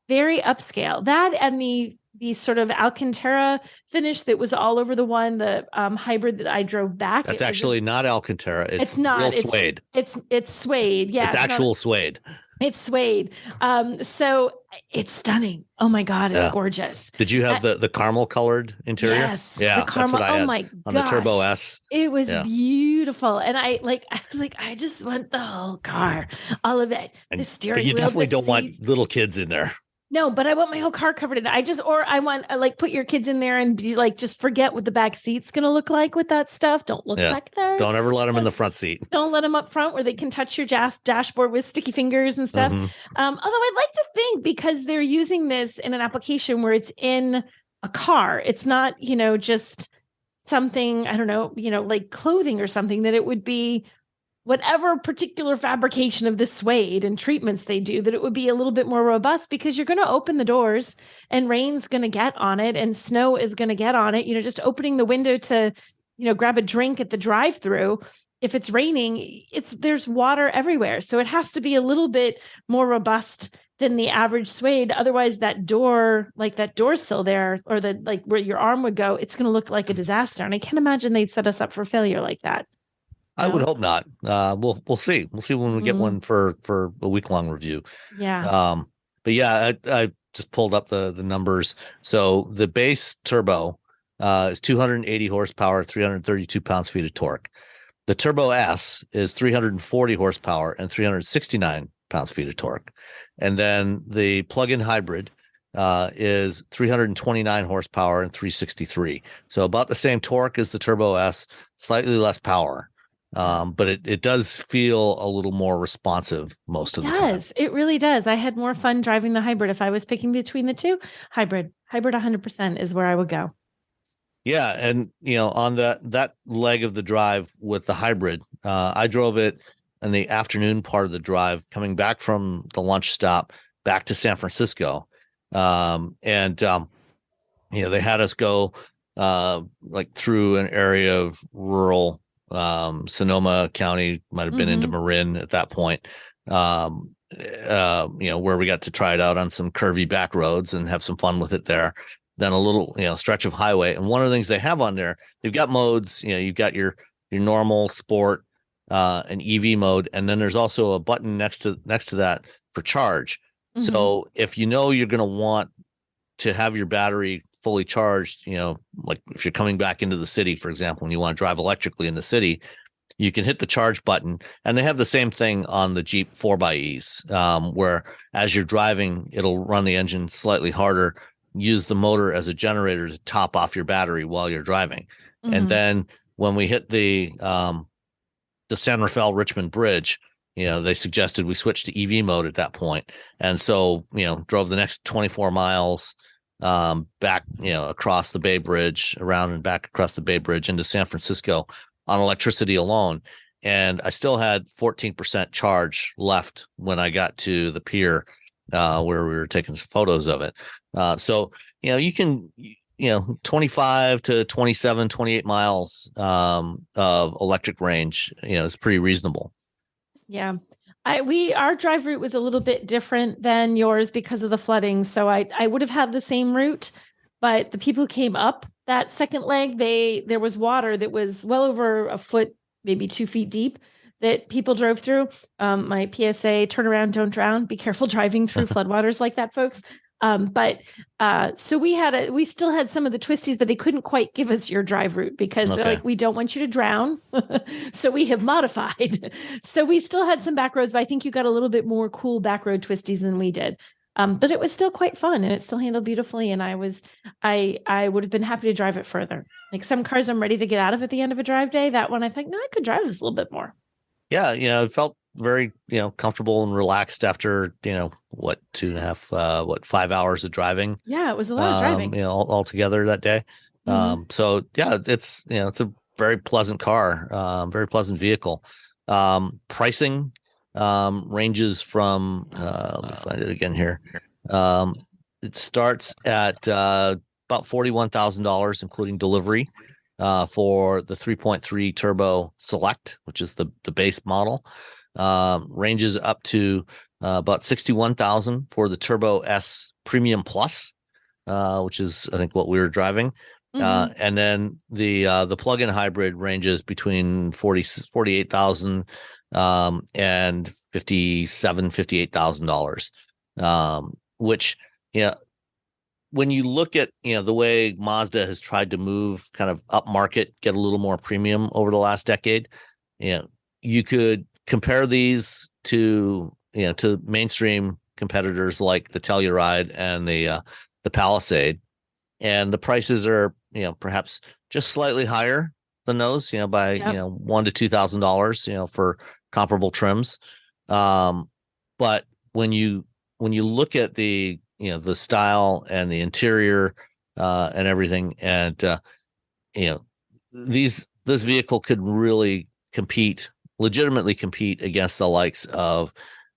very upscale. That and the sort of Alcantara finish that was all over the hybrid that I drove back. That's actually not Alcantara. It's not real suede. It's suede. Yeah. It's actual suede. It's suede. So it's stunning. Oh my God, it's gorgeous. Did you have the caramel colored interior? Yes. Yeah. The caramel. That's what I had oh my gosh. On the Turbo S. It was beautiful. And I was like, I just want the whole car, all of it. The steering wheel. You definitely don't want little kids in there. No, but I want my whole car covered in it. I want put your kids in there and be like, just forget what the back seat's going to look like with that stuff. Don't look back there. Don't ever let them in the front seat. Don't let them up front where they can touch your dashboard with sticky fingers and stuff. Although I'd like to think, because they're using this in an application where it's in a car, it's not, just something, I don't know, like clothing or something, that it would be whatever particular fabrication of the suede and treatments they do, that it would be a little bit more robust, because you're going to open the doors and rain's going to get on it and snow is going to get on it. Just opening the window to, grab a drink at the drive-through. If it's raining, there's water everywhere. So it has to be a little bit more robust than the average suede. Otherwise that door sill there, or where your arm would go, it's going to look like a disaster. And I can't imagine they'd set us up for failure like that. I would hope not. We'll see. We'll see when we get one for a week-long review. Yeah. But yeah, I just pulled up the numbers. So the base turbo is 280 horsepower, 332 pounds-feet of torque. The Turbo S is 340 horsepower and 369 pounds-feet of torque. And then the plug-in hybrid is 329 horsepower and 363. So about the same torque as the Turbo S, slightly less power. But it does feel a little more responsive most of the time. It really does. I had more fun driving the hybrid. If I was picking between the two, hybrid 100% is where I would go. Yeah. And, on that leg of the drive with the hybrid, I drove it in the afternoon part of the drive, coming back from the lunch stop back to San Francisco. They had us go through an area of rural Sonoma County, might have been into Marin at that point, where we got to try it out on some curvy back roads and have some fun with it there. Then a little, stretch of highway. And one of the things they have on there, they've got modes, you've got your normal, sport, and EV mode. And then there's also a button next to that for charge. So if you're going to want to have your battery fully charged, like if you're coming back into the city, for example, and you want to drive electrically in the city, you can hit the charge button, and they have the same thing on the Jeep 4xEs, where as you're driving, it'll run the engine slightly harder, use the motor as a generator to top off your battery while you're driving. And then when we hit the San Rafael Richmond Bridge, they suggested we switch to EV mode at that point. And so, drove the next 24 miles back, across the Bay Bridge, around and back across the Bay Bridge into San Francisco on electricity alone. And I still had 14% charge left when I got to the pier where we were taking some photos of it. So, you can, 25 to 27, 28 miles of electric range, is pretty reasonable. Yeah. Our drive route was a little bit different than yours because of the flooding. So I would have had the same route, but the people who came up that second leg, there was water that was well over a foot, maybe 2 feet deep, that people drove through. My PSA, turn around, don't drown. Be careful driving through floodwaters like that, folks. So we still had some of the twisties, but they couldn't quite give us your drive route because they're like, we don't want you to drown. So we have modified. So we still had some back roads, but I think you got a little bit more cool back road twisties than we did. But it was still quite fun and it still handled beautifully. And I would have been happy to drive it further. Like some cars I'm ready to get out of at the end of a drive day. That one, I think, no, I could drive this a little bit more. Yeah. It felt very, comfortable and relaxed after, 5 hours of driving. Yeah. It was a lot of driving, all together that day. So yeah, it's a very pleasant car, very pleasant vehicle. Pricing, ranges from, let me find it again here. It starts at, about $41,000, including delivery, for the 3.3 turbo select, which is the base model. Ranges up to about $61,000 for the Turbo S Premium Plus, which is I think what we were driving. And then the plug-in hybrid ranges between $48,000 and $58,000, which when you look at the way Mazda has tried to move kind of up market, get a little more premium over the last decade, you could compare these to mainstream competitors like the Telluride and the Palisade, and the prices are perhaps just slightly higher than those by $1,000 to $2,000 for comparable trims. But when you look at the style and the interior and everything, and this vehicle could really legitimately compete against the likes of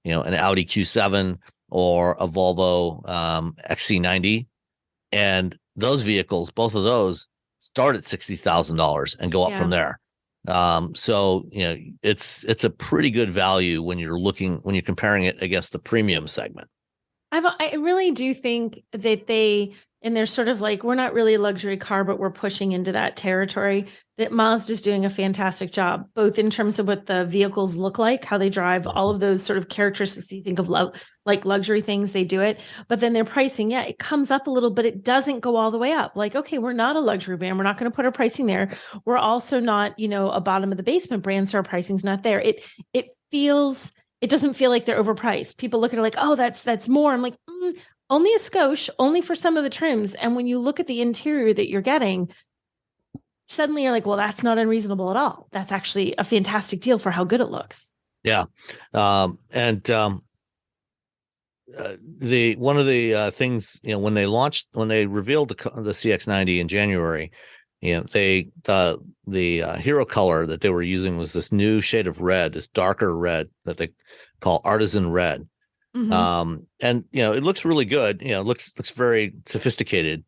an Audi Q7 or a Volvo XC90, and those vehicles, both of those, start at $60,000 and go up from there. So it's a pretty good value when you're comparing it against the premium segment. I really do think that and they're sort of like, we're not really a luxury car, but we're pushing into that territory, that Mazda's doing a fantastic job, both in terms of what the vehicles look like, how they drive, all of those sort of characteristics you think of like luxury things, they do it. But then their pricing, it comes up a little, but it doesn't go all the way up. Like, okay, we're not a luxury brand. We're not going to put our pricing there. We're also not, a bottom of the basement brand. So our pricing's not there. It doesn't feel like they're overpriced. People look at it like, oh, that's more. I'm like, only a skosh, only for some of the trims. And when you look at the interior that you're getting, suddenly you're like, well, that's not unreasonable at all. That's actually a fantastic deal for how good it looks. Yeah. One of the things, when they revealed the CX-90 in January, the hero color that they were using was this new shade of red, this darker red that they call artisan red. And it looks really good. It looks very sophisticated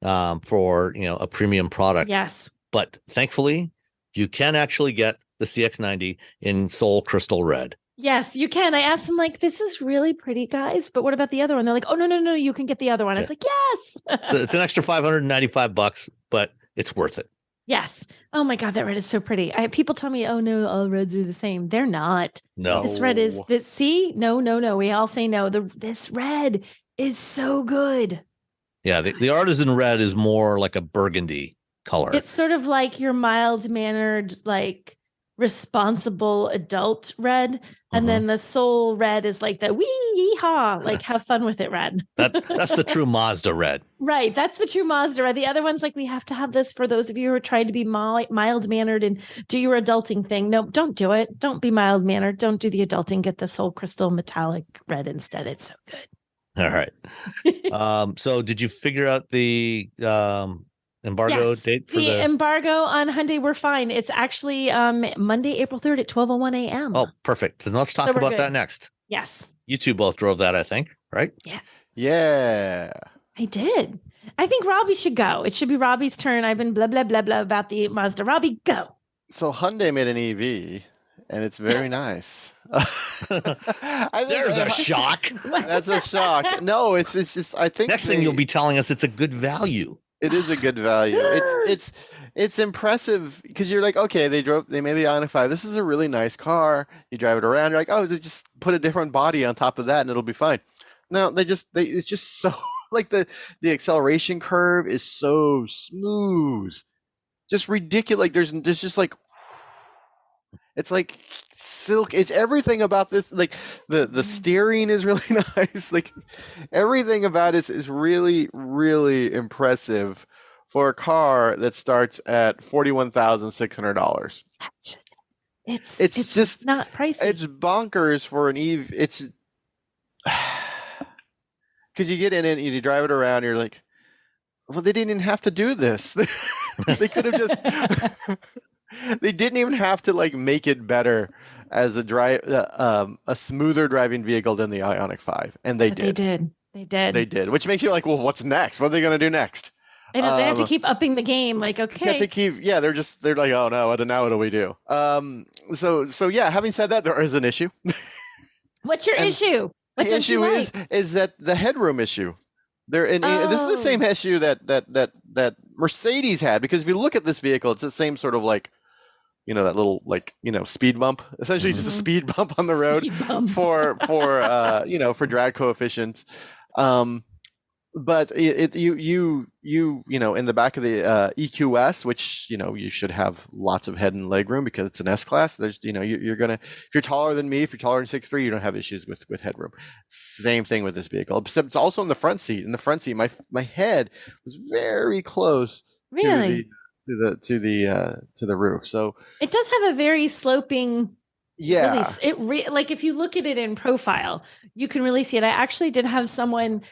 for a premium product. Yes. But thankfully, you can actually get the CX-90 in Soul Crystal Red. Yes, you can. I asked them, like, this is really pretty, guys, but what about the other one? They're like, oh, no, you can get the other one. I was like, yes. So it's an extra $595, but it's worth it. Yes. Oh my God, that red is so pretty. People tell me, oh no, all reds are the same. They're not. No. This red is this. See, no. We all say no. This red is so good. Yeah, the artisan red is more like a burgundy color. It's sort of like your mild mannered, like responsible adult red, and then the soul red is like the wee-haw, like have fun with it red. That's the true Mazda red. Right, that's the true Mazda red. The other one's like, we have to have this for those of you who are trying to be mild-mannered and do your adulting thing. No, don't do it. Don't be mild-mannered. Don't do the adulting. Get the soul crystal metallic red instead. It's so good. All right. So did you figure out the embargo date for the embargo on Hyundai? We're fine. It's actually Monday, April 3rd at 12:01 a.m. Oh, perfect. Then let's talk about that next. Yes. You two both drove that, I think, right? Yeah. Yeah. I did. I think Robbie should go. It should be Robbie's turn. I've been blah, blah, blah, blah about the Mazda. Robbie, go. So Hyundai made an EV, and it's very nice. There's a shock. That's a shock. No, it's just, I think next thing you'll be telling us it's a good value. It is a good value. It's impressive because you're like, okay, they made the Ioniq 5. This is a really nice car. You drive it around, you're like, oh, they just put a different body on top of that and it'll be fine. No, it's just so like the acceleration curve is so smooth. Just ridiculous. Like there's just like, it's like silk. It's everything about this. Like the steering is really nice. Like everything about it is really, really impressive for a car that starts at $41,600. That's just it's just not pricey. It's bonkers for an EV. It's because you get in it and you drive it around. You're like, well, they didn't even have to do this. They could have just. They didn't even have to like make it better as a smoother driving vehicle than the Ioniq 5, and they did. They did, which makes you like, well, what's next? What are they going to do next? They have to keep upping the game. Like, okay, they're like, oh no, now what do we do? So yeah. Having said that, there is an issue. What's your issue? What the issue is that the headroom issue. This is the same issue that Mercedes had, because if you look at this vehicle, it's the same sort of like, that little like, speed bump, essentially just a speed bump on the road for drag coefficients. But you in the back of the EQS, which you should have lots of head and leg room because it's an S class. There's you're gonna, if you're taller than me, if you're taller than 6'3", you don't have issues with headroom. Same thing with this vehicle, except it's also in the front seat. In the front seat, my head was very close to the roof. So it does have a very sloping. Yeah, like if you look at it in profile, you can really see it. I actually did have someone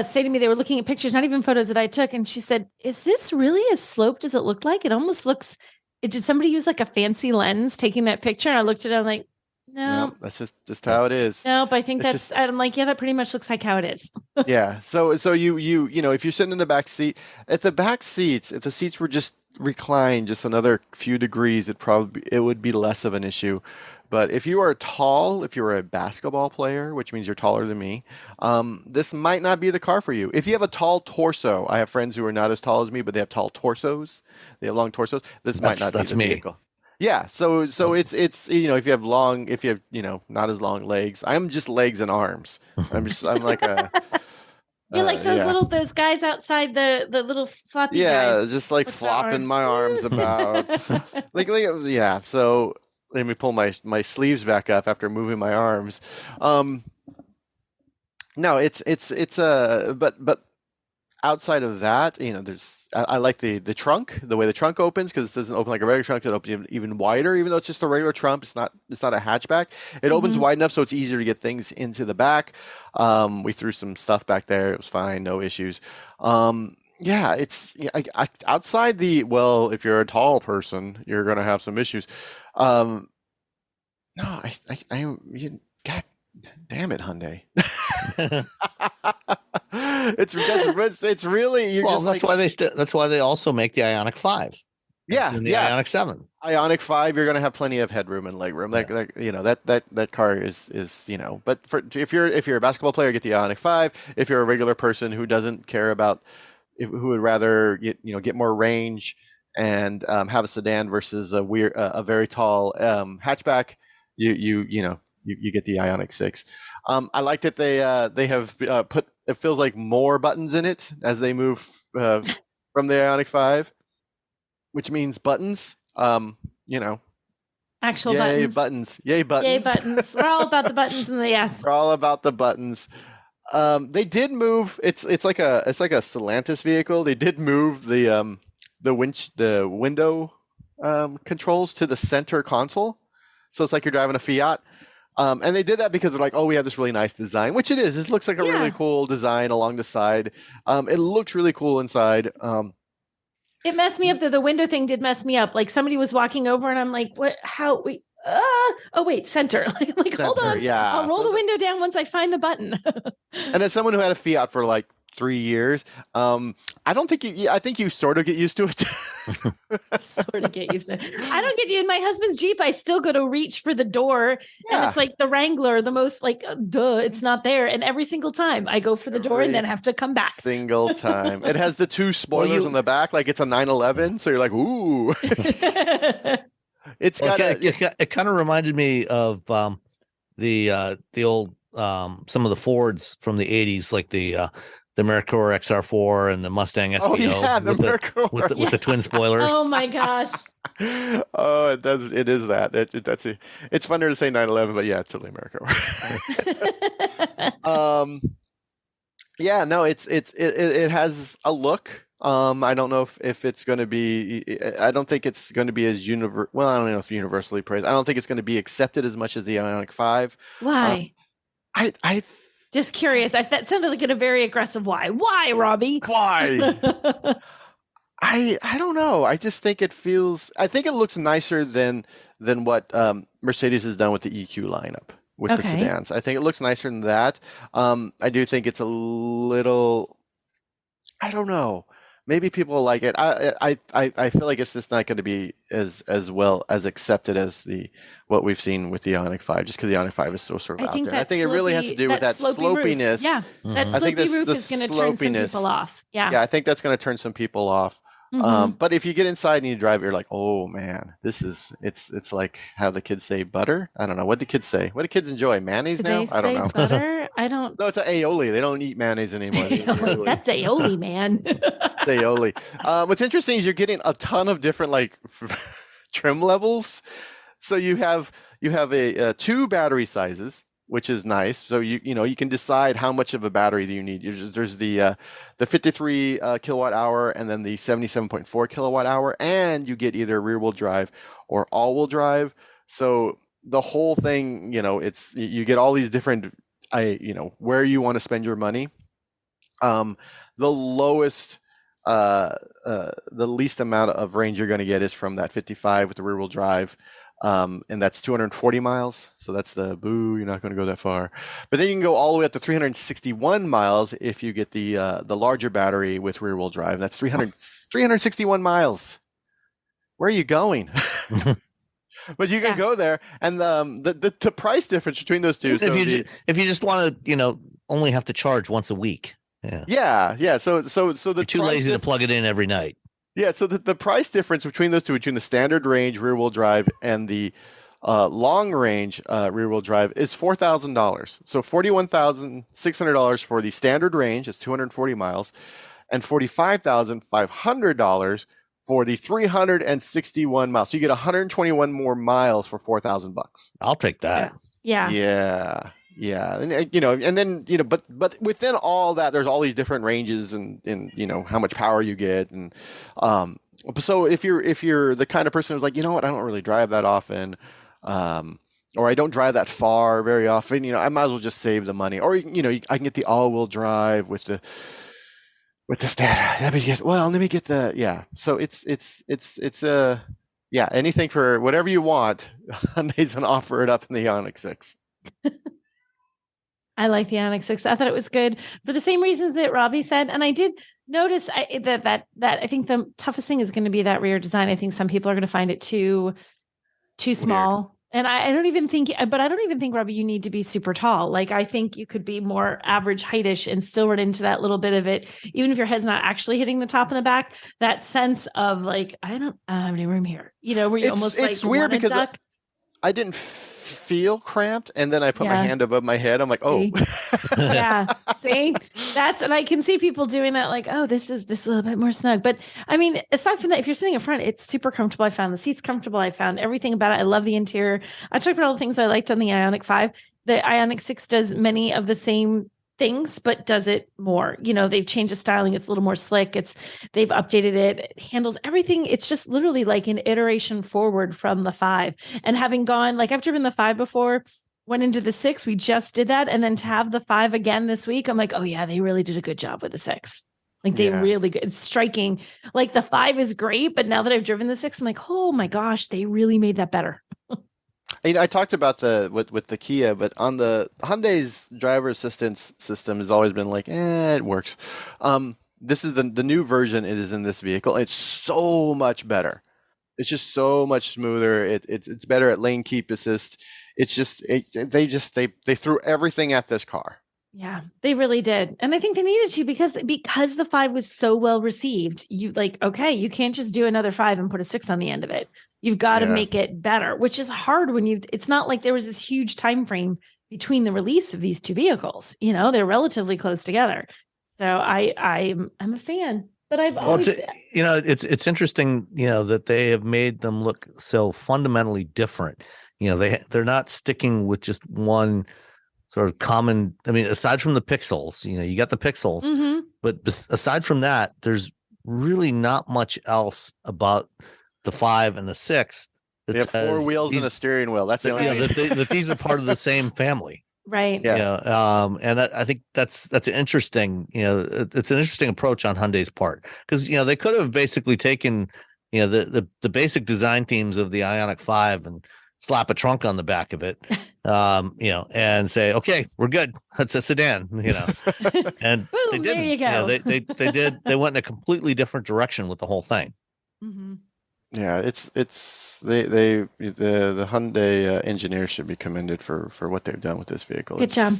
say to me, they were looking at pictures, not even photos that I took, and she said, is this really as sloped as it looked like? It almost looks, did somebody use like a fancy lens taking that picture? And I looked at it, I'm like, no, that's just how it is. Nope, I think I'm like, yeah, that pretty much looks like how it is. Yeah. So you if you're sitting in the back seat, if the seats were just reclined just another few degrees, it would be less of an issue. But if you are tall, if you're a basketball player, which means you're taller than me, this might not be the car for you. If you have a tall torso, I have friends who are not as tall as me, but they have tall torsos. They have long torsos. This might not be the vehicle. Yeah. So it's if you have not as long legs. I'm just legs and arms. I'm like a. You're like those guys outside the little floppy guys. Yeah, just like flopping my arms about. Yeah. So. Let me pull my sleeves back up after moving my arms. No, but outside of that, I like the trunk, the way the trunk opens, because it doesn't open like a regular trunk. It opens even wider, even though it's just a regular trunk. It's not a hatchback. It opens wide enough so it's easier to get things into the back. We threw some stuff back there. It was fine, no issues. Yeah, outside if you're a tall person, you're gonna have some issues. No, God damn it, Hyundai. It's really that's why they also make the Ioniq 5. Yeah, the Ioniq 7. Ioniq 5, you're gonna have plenty of headroom and legroom. That car is. But if you're a basketball player, get the Ioniq 5. If you're a regular person who doesn't care about, who would rather get more range and have a sedan versus a very tall hatchback, you get the Ioniq 6. I like that they have put, it feels like, more buttons in it as they move from the Ioniq 5, which means buttons. I Actual Yay, buttons. Yay, buttons. Yay, buttons. We're all about the buttons and the yes. We're all about the buttons. They did move. It's like a Stellantis vehicle. They did move the window controls to the center console, so it's like you're driving a Fiat. And they did that because they're like, oh, we have this really nice design, which it is. It looks like a really cool design along the side. It looks really cool inside. It messed me up though. The window thing did mess me up. Like somebody was walking over and I'm like, what, how, wait, oh wait, center. like hold on. Yeah. I'll roll the window down once I find the button. And as someone who had a Fiat for like 3 years, I think you sort of get used to it. Sort of get used to it. I don't get you in my husband's Jeep. I still go to reach for the door and it's like the Wrangler, the most like, it's not there. And every single time I go for the door and then have to come back. Single time. It has the 2 spoilers on the back, like it's a 911. So you're like, ooh. It's got it kind of reminded me of the old some of the Fords from the 80s, like the Merkur XR4 and the Mustang SVO. Oh yeah, the Merkur with the twin spoilers. Oh my gosh. Oh, it does. It is that. It's funner to say 911, but yeah, it's totally Merkur. Yeah, no, it has a look. I don't know if it's going to be. I don't think it's going to be as well, I don't know if universally praised. I don't think it's going to be accepted as much as the Ioniq 5. Why? I just curious. That sounded like a very aggressive why. Why, Robbie? Why? I don't know. I just think it feels. I think it looks nicer than what Mercedes has done with the EQ lineup with the sedans. I think it looks nicer than that. I do think it's a little. I don't know. Maybe people like it. I feel like it's just not going to be as well as accepted as what we've seen with the Ioniq 5, just because the Ioniq 5 is so sort of out there. I think it really has to do with that slopiness. Roof. Yeah, that slopey roof is going to turn some people off. Yeah, I think that's going to turn some people off. But if you get inside and you drive, you're like, oh man, it's like how the kids say butter. I don't know. What do kids say? What do kids enjoy? Mayonnaise now? I don't know. Butter? I don't. No, it's an aioli. They don't eat mayonnaise anymore. That's aioli, man. Aioli. What's interesting is you're getting a ton of different like trim levels. So you have a 2 battery sizes, which is nice. So you can decide how much of a battery do you need. There's the 53 kilowatt hour and then the 77.4 kilowatt hour, and you get either rear wheel drive or all wheel drive. So the whole thing, you get all these different, where you want to spend your money. The lowest, the least amount of range you're going to get is from that 55 with the rear wheel drive. And that's 240 miles. So that's the boo. You're not going to go that far. But then you can go all the way up to 361 miles if you get the larger battery with rear wheel drive. That's 361 miles. Where are you going? But you can go there, and the price difference between those two. If you just want to, only have to charge once a week. Yeah. So you're too lazy to plug it in every night. Yeah, so the price difference between those two, between the standard range rear-wheel drive and the long-range rear-wheel drive, is $4,000. So $41,600 for the standard range, is 240 miles, and $45,500 for the 361 miles. So you get 121 more miles for $4,000. I'll take that. Yeah. Yeah, and then but within all that, there's all these different ranges and how much power you get, and so if you're the kind of person who's like, I don't really drive that often, or I don't drive that far very often, I might as well just save the money, or I can get the all-wheel drive with the standard. Well, let me get the So it's anything for whatever you want. Hyundai's gonna offer it up in the Ioniq 6. I like the Ioniq 6. I thought it was good for the same reasons that Robbie said. And I did notice that I think the toughest thing is going to be that rear design. I think some people are going to find it too small. Weird. And I don't even think, Robbie, you need to be super tall. Like, I think you could be more average heightish and still run into that little bit of it. Even if your head's not actually hitting the top and the back, that sense of like, I don't have any room here, where you almost like, it's weird because duck. I didn't feel cramped, and then I put my hand above my head. I'm like, oh, yeah. See, and I can see people doing that. Like, oh, this is a little bit more snug. But I mean, aside from that, if you're sitting in front, it's super comfortable. I found the seats comfortable. I found everything about it. I love the interior. I talked about all the things I liked on the Ioniq 5. The Ioniq 6 does many of the same things, but does it more. They've changed the styling. It's a little more slick. They've updated it. It handles everything. It's just literally like an iteration forward from the 5. And having gone, like I've driven the 5 before, went into the 6. We just did that. And then to have the 5 again this week, I'm like, oh yeah, they really did a good job with the 6. Like they really good. It's striking. Like the 5 is great, but now that I've driven the 6, I'm like, oh my gosh, they really made that better. I talked about with the Kia, but on the Hyundai's driver assistance system has always been like, it works. This is the new version. It is in this vehicle. It's so much better. It's just so much smoother. It's better at lane keep assist. It's just they threw everything at this car. Yeah, they really did. And I think they needed to because the 5 was so well received. You you can't just do another 5 and put a 6 on the end of it. You've got to make it better, which is hard when it's not like there was this huge time frame between the release of these two vehicles. They're relatively close together. So I'm a fan. But I've always it's interesting, that they have made them look so fundamentally different. They're not sticking with just one sort of common. I mean, aside from the pixels, you got the pixels, but aside from that, there's really not much else about the 5 and the 6. They have 4 wheels and a steering wheel. That's it. That these are part of the same family. Right. Yeah. And I think that's an interesting, it's an interesting approach on Hyundai's part because, they could have basically taken, the basic design themes of the Ioniq 5 and slap a trunk on the back of it, and say, okay, we're good. That's a sedan, and boom, they didn't. There you go. They did. They went in a completely different direction with the whole thing. Mm-hmm. Yeah, the Hyundai engineers should be commended for what they've done with this vehicle. Good job.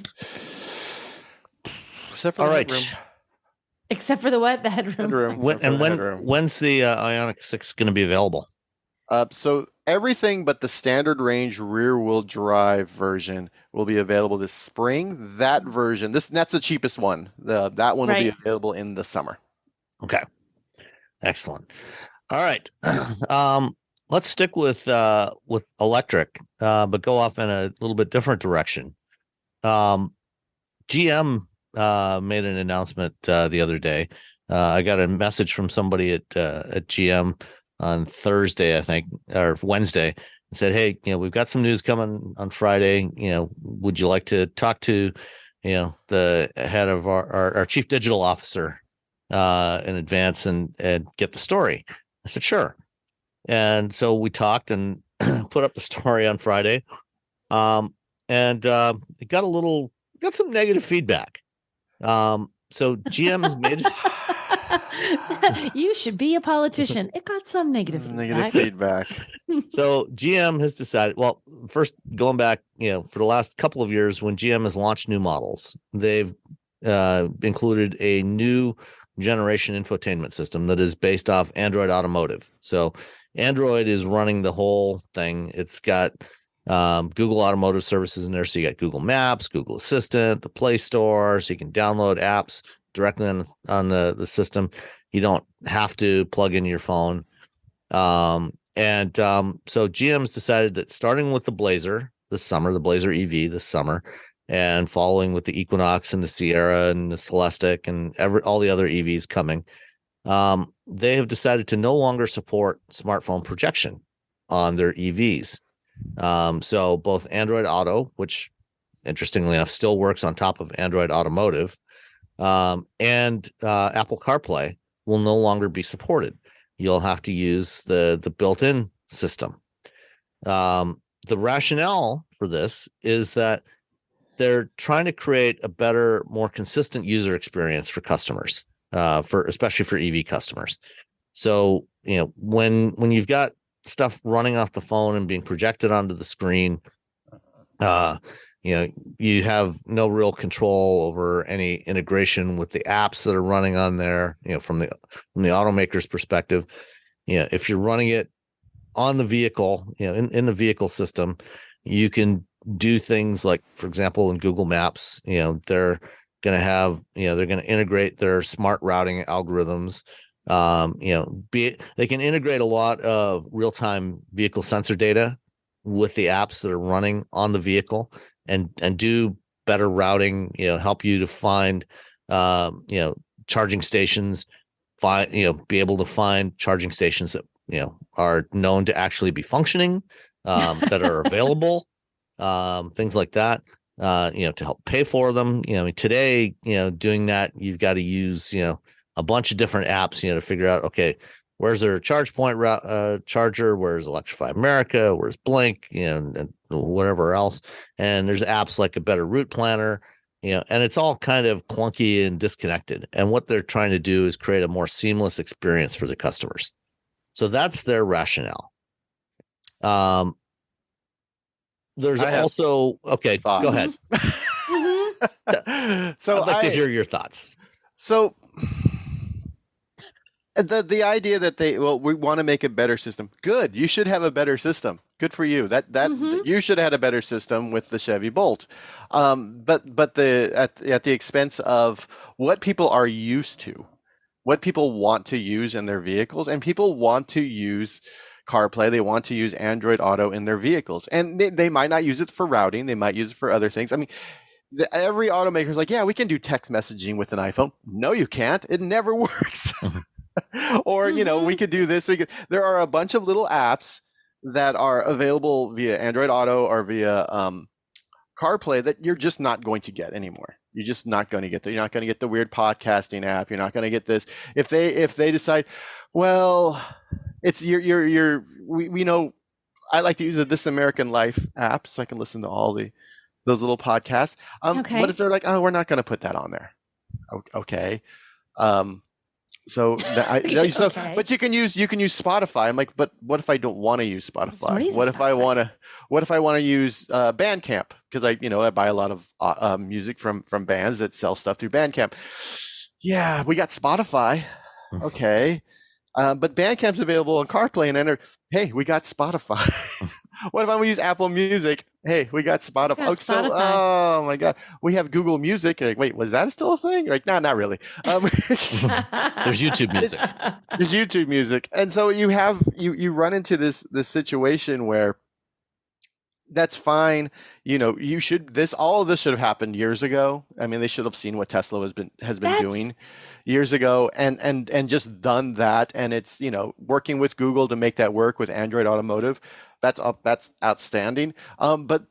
Except for all the right. headroom. Except for the what? The headroom. When's the Ioniq 6 going to be available? So everything but the standard range rear-wheel drive version will be available this spring. That version, that's the cheapest one. That one will be available in the summer. Okay, excellent. All right, let's stick with electric, but go off in a little bit different direction. GM made an announcement the other day. I got a message from somebody at GM on Thursday, I think, or Wednesday, and said, hey, we've got some news coming on Friday. Would you like to talk to, the head of our chief digital officer in advance and get the story? I said, sure. And so we talked and put up the story on Friday. And it got some negative feedback. So GM has made You should be a politician. It got some negative feedback. So GM has decided, well, first going back, for the last couple of years when GM has launched new models, they've included a new generation infotainment system that is based off Android Automotive. So Android is running the whole thing. It's got Google Automotive Services in there. So you got Google Maps, Google Assistant, the Play Store, so you can download apps directly on the system. You don't have to plug in your phone. So GM's decided that starting with the Blazer this summer, the Blazer EV this summer, and following with the Equinox and the Sierra and the Celestiq and all the other EVs coming, they have decided to no longer support smartphone projection on their EVs. So both Android Auto, which interestingly enough still works on top of Android Automotive, and Apple CarPlay will no longer be supported. You'll have to use the built-in system. The rationale for this is that they're trying to create a better, more consistent user experience for customers, especially for EV customers. So, when you've got stuff running off the phone and being projected onto the screen, you have no real control over any integration with the apps that are running on there, from the automaker's perspective. If you're running it on the vehicle, in the vehicle system, You can do things like, for example, in Google Maps, they're going to have, they're going to integrate their smart routing algorithms. They can integrate a lot of real-time vehicle sensor data with the apps that are running on the vehicle and do better routing, help you to find, charging stations, be able to find charging stations that, are known to actually be functioning, that are available, things like that, to help pay for them. Today, doing that, you've got to use, a bunch of different apps, to figure out, okay, where's their charge point charger? Where's Electrify America? Where's Blink? And whatever else. And there's apps like a Better Route Planner, and it's all kind of clunky and disconnected. And what they're trying to do is create a more seamless experience for the customers. So that's their rationale. There's also okay. Thoughts. Go ahead. So I'd like to hear your thoughts. So the idea that we want to make a better system. Good. You should have a better system. Good for you. That you should have had a better system with the Chevy Bolt. But at the expense of what people are used to, what people want to use in their vehicles, and people want to use CarPlay. They want to use Android Auto in their vehicles, and they might not use it for routing. They might use it for other things. I mean, every automaker is like, yeah, we can do text messaging with an iPhone. No, you can't. It never works. Or, we could do this. There are a bunch of little apps that are available via Android Auto or via CarPlay that you're just not going to get anymore. You're just not going to get there. You're not going to get the weird podcasting app. You're not going to get this. If they decide, well, it's we know I like to use the This American Life app so I can listen to all those little podcasts. Okay. What if they're like, oh, we're not going to put that on there? Okay. Okay. But you can use Spotify. I'm like, but what if I don't want to use Spotify? What if I want to use Bandcamp? Because I buy a lot of music from bands that sell stuff through Bandcamp. Yeah, we got Spotify. Okay. But Bandcamp's available on CarPlay and hey, we got Spotify. What if I want to use Apple Music? Hey, we got Spotify. Oh my God, we have Google Music. Like, wait, was that still a thing? Like, no, not really. There's YouTube Music. There's YouTube Music, and so you run into this situation where that's fine. All of this should have happened years ago. I mean, they should have seen what Tesla has been doing years ago and just done that. And it's, working with Google to make that work with Android Automotive. That's outstanding. But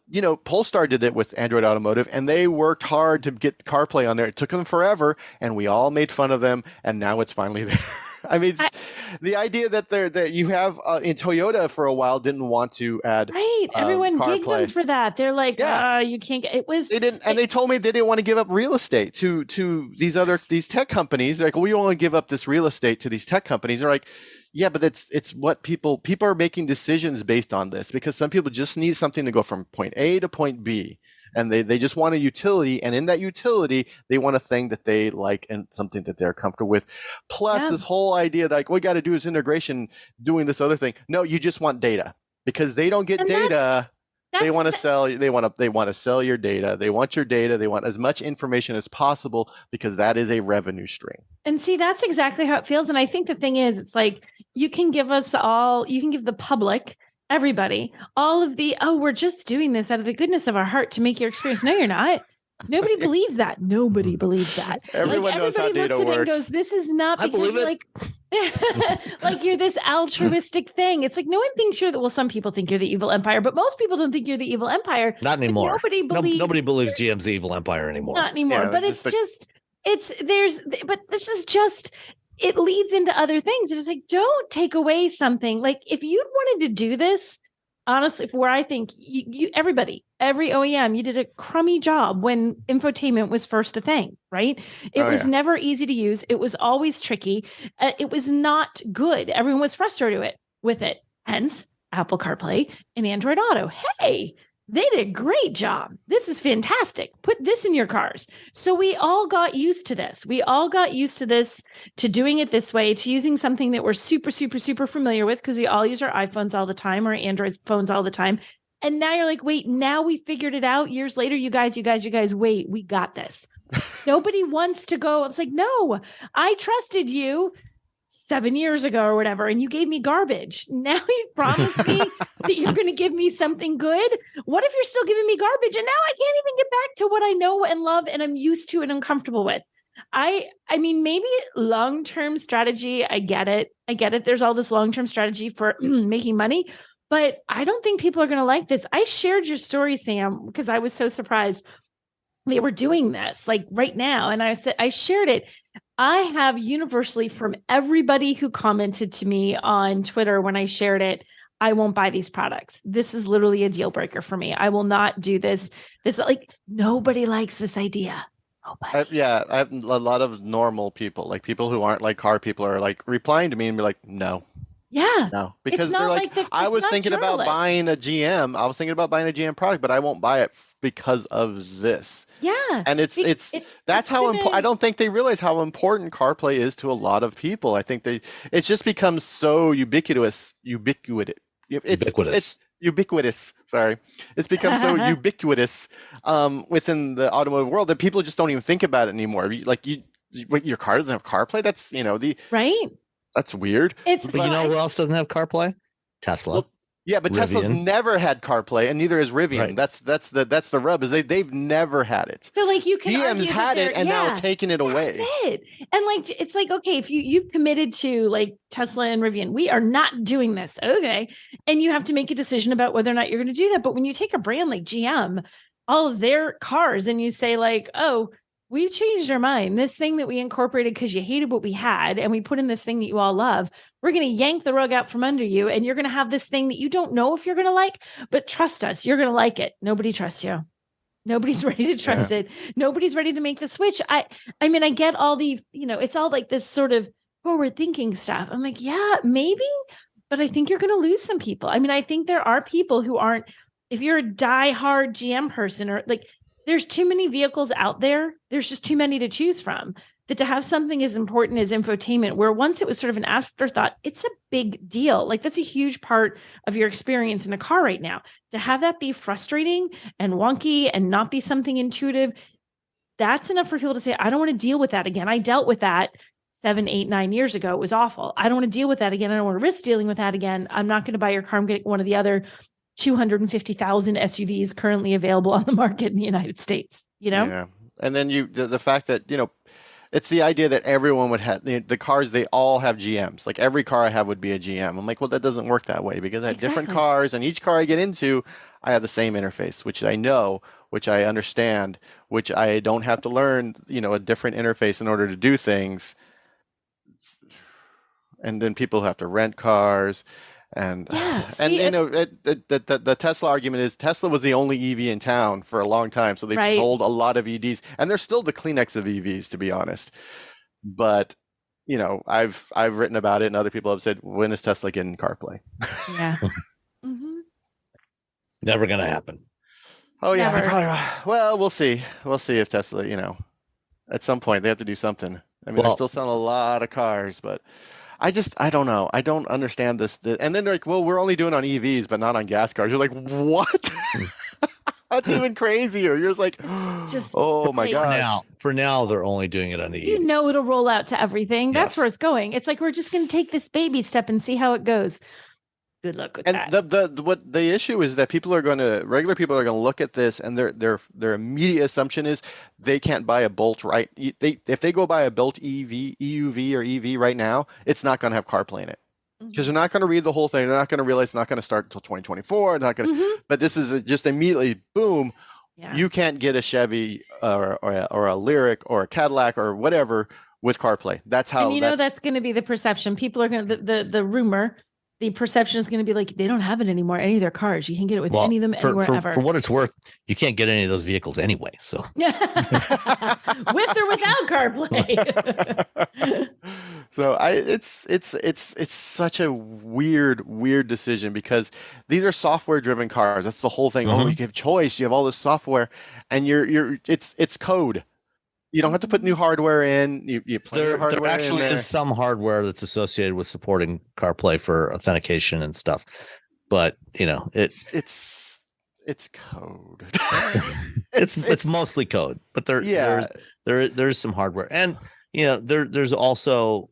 Polestar did it with Android Automotive, and they worked hard to get CarPlay on there. It took them forever, and we all made fun of them, and now it's finally there. I mean, the idea that you have in Toyota for a while didn't want to add everyone gigged CarPlay. them for that. They're like, you can't get it. Was they didn't, and they told me they didn't want to give up real estate to these tech companies. They're like, well, we want to give up this real estate to these tech companies. They're like, yeah, but it's what people are making decisions based on this, because some people just need something to go from point A to point B. And they just want a utility, and in that utility, they want a thing that they like and something that they're comfortable with. Plus, this whole idea that what we got to do is integration, doing this other thing. No, you just want data, because they don't get data. They want to sell. They want to sell your data. They want your data. They want as much information as possible, because that is a revenue stream. And see, that's exactly how it feels. And I think the thing is, it's like you can give the public, everybody, all of we're just doing this out of the goodness of our heart to make your experience. No, you're not. Nobody believes that. Nobody believes that. Everyone knows how data looks at works. it and goes, this is not because you're this altruistic thing. It's like no one thinks some people think you're the evil empire, but most people don't think you're the evil empire. Not anymore. Nobody believes GM's the evil empire anymore. Not anymore. But this is just, it leads into other things. It's like, don't take away something. Like, if you wanted to do this, honestly, where I think every OEM, you did a crummy job when infotainment was first a thing, right? It was never easy to use. It was always tricky. It was not good. Everyone was frustrated with it. Hence, Apple CarPlay and Android Auto. Hey, they did a great job. This is fantastic. Put this in your cars. So we all got used to this. We all got used to this, to doing it this way, to using something that we're super, super, super familiar with, because we all use our iPhones all the time or Android phones all the time. And now you're like, wait, now we figured it out years later. You guys, wait, we got this. Nobody wants to go. It's like, no, I trusted you 7 years ago or whatever, and you gave me garbage. Now you promised me that you're going to give me something good. What if you're still giving me garbage? And now I can't even get back to what I know and love and I'm used to and I'm comfortable with. I mean, maybe long-term strategy. I get it. There's all this long-term strategy for making money, but I don't think people are going to like this. I shared your story, Sam, because I was so surprised they were doing this like right now. And I shared it. I have universally from everybody who commented to me on Twitter when I shared it, I won't buy these products. This is literally a deal breaker for me. I will not do this. This like nobody likes this idea. I have a lot of normal people, like people who aren't like car people, are like replying to me and be like, no. Yeah. No, because they're like I was thinking about buying a GM. I was thinking about buying a GM product, but I won't buy it because of this. Yeah. And that's how important. I don't think they realize how important CarPlay is to a lot of people. I think it's just become so ubiquitous. It's ubiquitous. Sorry. It's become so ubiquitous within the automotive world that people just don't even think about it anymore. Your car doesn't have CarPlay. That's, right. That's weird. But you know who else doesn't have CarPlay? Tesla. Well, yeah, but Rivian. Tesla's never had CarPlay, and neither has Rivian. Right. That's the rub, is they've never had it. So like you can GM's had it and now taken it away. That's it. And like it's like, okay, if you've committed to like Tesla and Rivian, we are not doing this. Okay. And you have to make a decision about whether or not you're going to do that. But when you take a brand like GM, all of their cars, and you say like, oh, we've changed our mind. This thing that we incorporated because you hated what we had, and we put in this thing that you all love, we're going to yank the rug out from under you, and you're going to have this thing that you don't know if you're going to like, but trust us, you're going to like it. Nobody trusts you. Nobody's ready to trust it. Nobody's ready to make the switch. I mean, I get all the, it's all like this sort of forward thinking stuff. I'm like, yeah, maybe, but I think you're going to lose some people. I mean, I think there are people who aren't, if you're a diehard GM person or like, there's too many vehicles out there. There's just too many to choose from. That to have something as important as infotainment, where once it was sort of an afterthought, it's a big deal. Like that's a huge part of your experience in a car right now. To have that be frustrating and wonky and not be something intuitive, that's enough for people to say, I don't want to deal with that again. I dealt with that 7, 8, 9 years ago. It was awful. I don't want to deal with that again. I don't want to risk dealing with that again. I'm not going to buy your car. I'm getting one of the other 250,000 SUVs currently available on the market in the United States, Yeah. And then the fact that, it's the idea that everyone would have the cars, they all have GMs. Like every car I have would be a GM. I'm like, well, that doesn't work that way because I have different cars, and each car I get into, I have the same interface, which I know, which I understand, which I don't have to learn, a different interface in order to do things. And then people have to rent cars. And the Tesla argument is Tesla was the only EV in town for a long time, so they've sold a lot of EVs, and they're still the Kleenex of EVs, to be honest. But I've written about it, and other people have said, when is Tesla getting CarPlay? Yeah, never gonna happen. Oh yeah, probably, well, we'll see. We'll see if Tesla, at some point they have to do something. I mean, they're still selling a lot of cars, but. I don't know. I don't understand this. And then they're like, well, we're only doing on EVs, but not on gas cars. You're like, what? That's even crazier. You're just like, oh my God. For now, they're only doing it on the EV. It'll roll out to everything. That's where it's going. It's like, we're just going to take this baby step and see how it goes. Good luck with that. And what the issue is that regular people are going to look at this, and their immediate assumption is they can't buy a Bolt, right? If they go buy a Bolt EUV or EV right now, it's not going to have CarPlay in it. Because they're not going to read the whole thing. They're not going to realize it's not going to start until 2024. Not going to, but this is just immediately, boom, you can't get a Chevy or a Lyric or a Cadillac or whatever with CarPlay. That's how. And that's going to be the perception. People are going to the rumor. The perception is going to be like, they don't have it anymore. Any of their cars, you can get it with any of them anywhere ever. For what it's worth, you can't get any of those vehicles anyway. So, with or without CarPlay. So it's such a weird decision, because these are software driven cars. That's the whole thing. Oh, you have choice. You have all this software, and it's code. You don't have to put new hardware in. You plug your hardware in there. There actually is some hardware that's associated with supporting CarPlay for authentication and stuff. But, it's code. It's mostly code, but there's some hardware, and there's also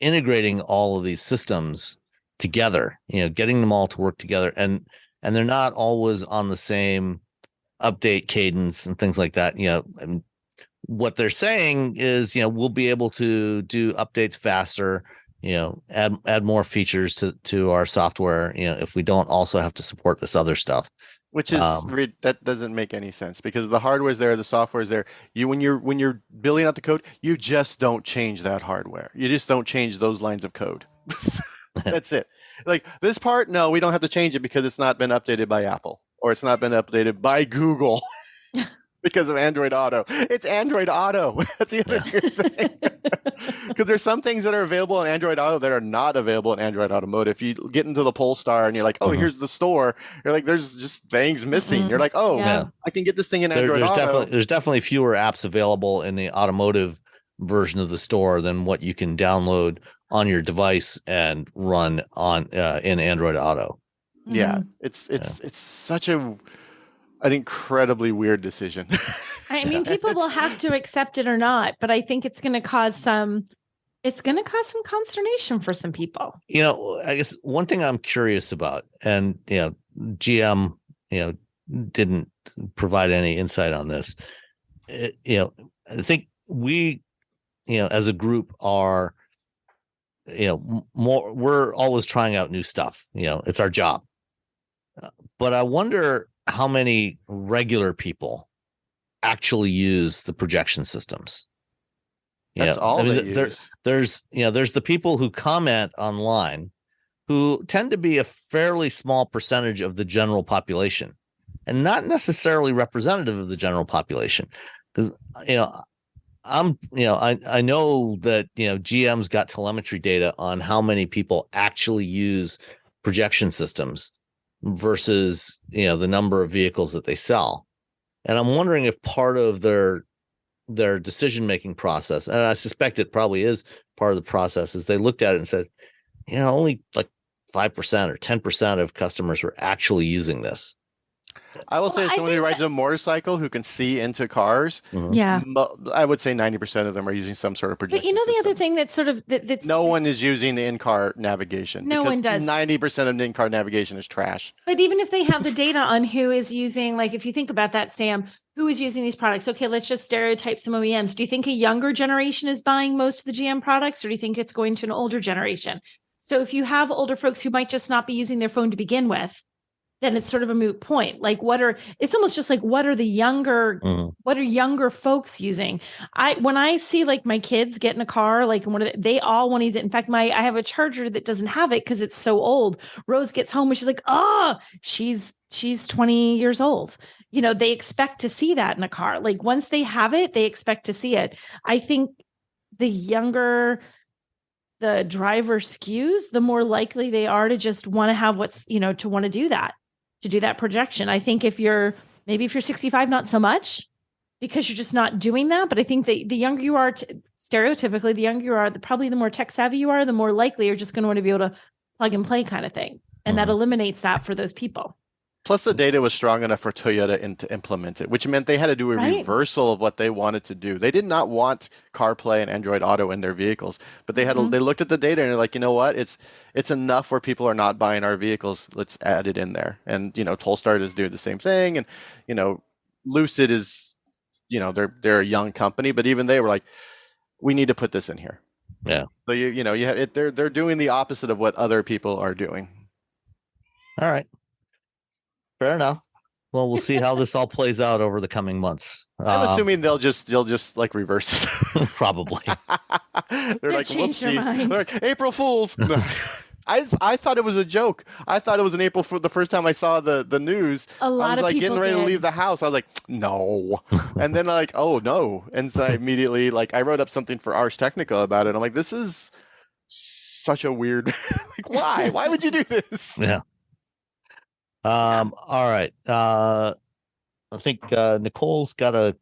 integrating all of these systems together, getting them all to work together, and they're not always on the same update cadence and things like that. And what they're saying is, we'll be able to do updates faster, add more features to our software, if we don't also have to support this other stuff. Which is that doesn't make any sense, because the hardware's there, the software's there. When you're building out the code, you just don't change that hardware. You just don't change those lines of code. That's it. Like this part, no, we don't have to change it because it's not been updated by Apple, or it's not been updated by Google because of Android Auto. It's Android Auto. That's the other weird thing. Because there's some things that are available in Android Auto that are not available in Android Automotive. If you get into the Polestar and you're like, here's the store, you're like, there's just things missing. You're like, I can get this thing in Android Auto. There's definitely fewer apps available in the automotive version of the store than what you can download on your device and run on in Android Auto. Yeah, it's such an incredibly weird decision. I mean, people will have to accept it or not, but I think it's going to cause some consternation for some people. I guess one thing I'm curious about, and GM, didn't provide any insight on this. I think we, as a group are, we're always trying out new stuff. It's our job. But I wonder how many regular people actually use the projection systems. That's all they use. There's the people who comment online who tend to be a fairly small percentage of the general population, and not necessarily representative of the general population. Because I know that GM's got telemetry data on how many people actually use projection systems versus the number of vehicles that they sell, and I'm wondering if part of their decision-making process, and I suspect it probably is part of the process, is they looked at it and said, only like 5% or 10% of customers were actually using this. I will say, as someone who rides a motorcycle who can see into cars, I would say 90% of them are using some sort of projection. But the other thing that's sort of that's no one is using the in-car navigation. No one does. 90% of the in-car navigation is trash. But even if they have the data on who is using, like if you think about that, Sam, who is using these products? Okay, let's just stereotype some OEMs. Do you think a younger generation is buying most of the GM products, or do you think it's going to an older generation? So if you have older folks who might just not be using their phone to begin with, then it's sort of a moot point. Like it's almost just like, what are younger folks using? When I see like my kids get in a car, like they all want to use it. In fact, I have a Charger that doesn't have it because it's so old. Rose gets home and she's like, she's 20 years old. They expect to see that in a car. Like once they have it, they expect to see it. I think the younger the driver skews, the more likely they are to just want to have to want to do that projection. I think if you're 65, not so much, because you're just not doing that. But I think the younger you are, stereotypically, the younger you are, probably the more tech savvy you are, the more likely you're just going to want to be able to plug and play kind of thing. And that eliminates that for those people. Plus, the data was strong enough for Toyota to implement it, which meant they had to do a reversal of what they wanted to do. They did not want CarPlay and Android Auto in their vehicles, but they had they looked at the data and they're like, you know what? It's enough where people are not buying our vehicles. Let's add it in there. And Polestar is doing the same thing, and Lucid is, they're a young company, but even they were like, we need to put this in here. Yeah. So you have it. They're doing the opposite of what other people are doing. All right. Fair enough. Well, we'll see how this all plays out over the coming months. I'm assuming they'll just like reverse it. Probably. They're like, change their whoopsie. minds. They're like, April Fools. I thought it was a joke. I thought it was an April Fool the first time I saw the news. A lot I was of people getting ready to did. leave the house. I was like, no. And then oh no. And so I immediately I wrote up something for Ars Technica about it. I'm like, this is such a weird why? Why would you do this? Yeah. All right. I think Nicole's got a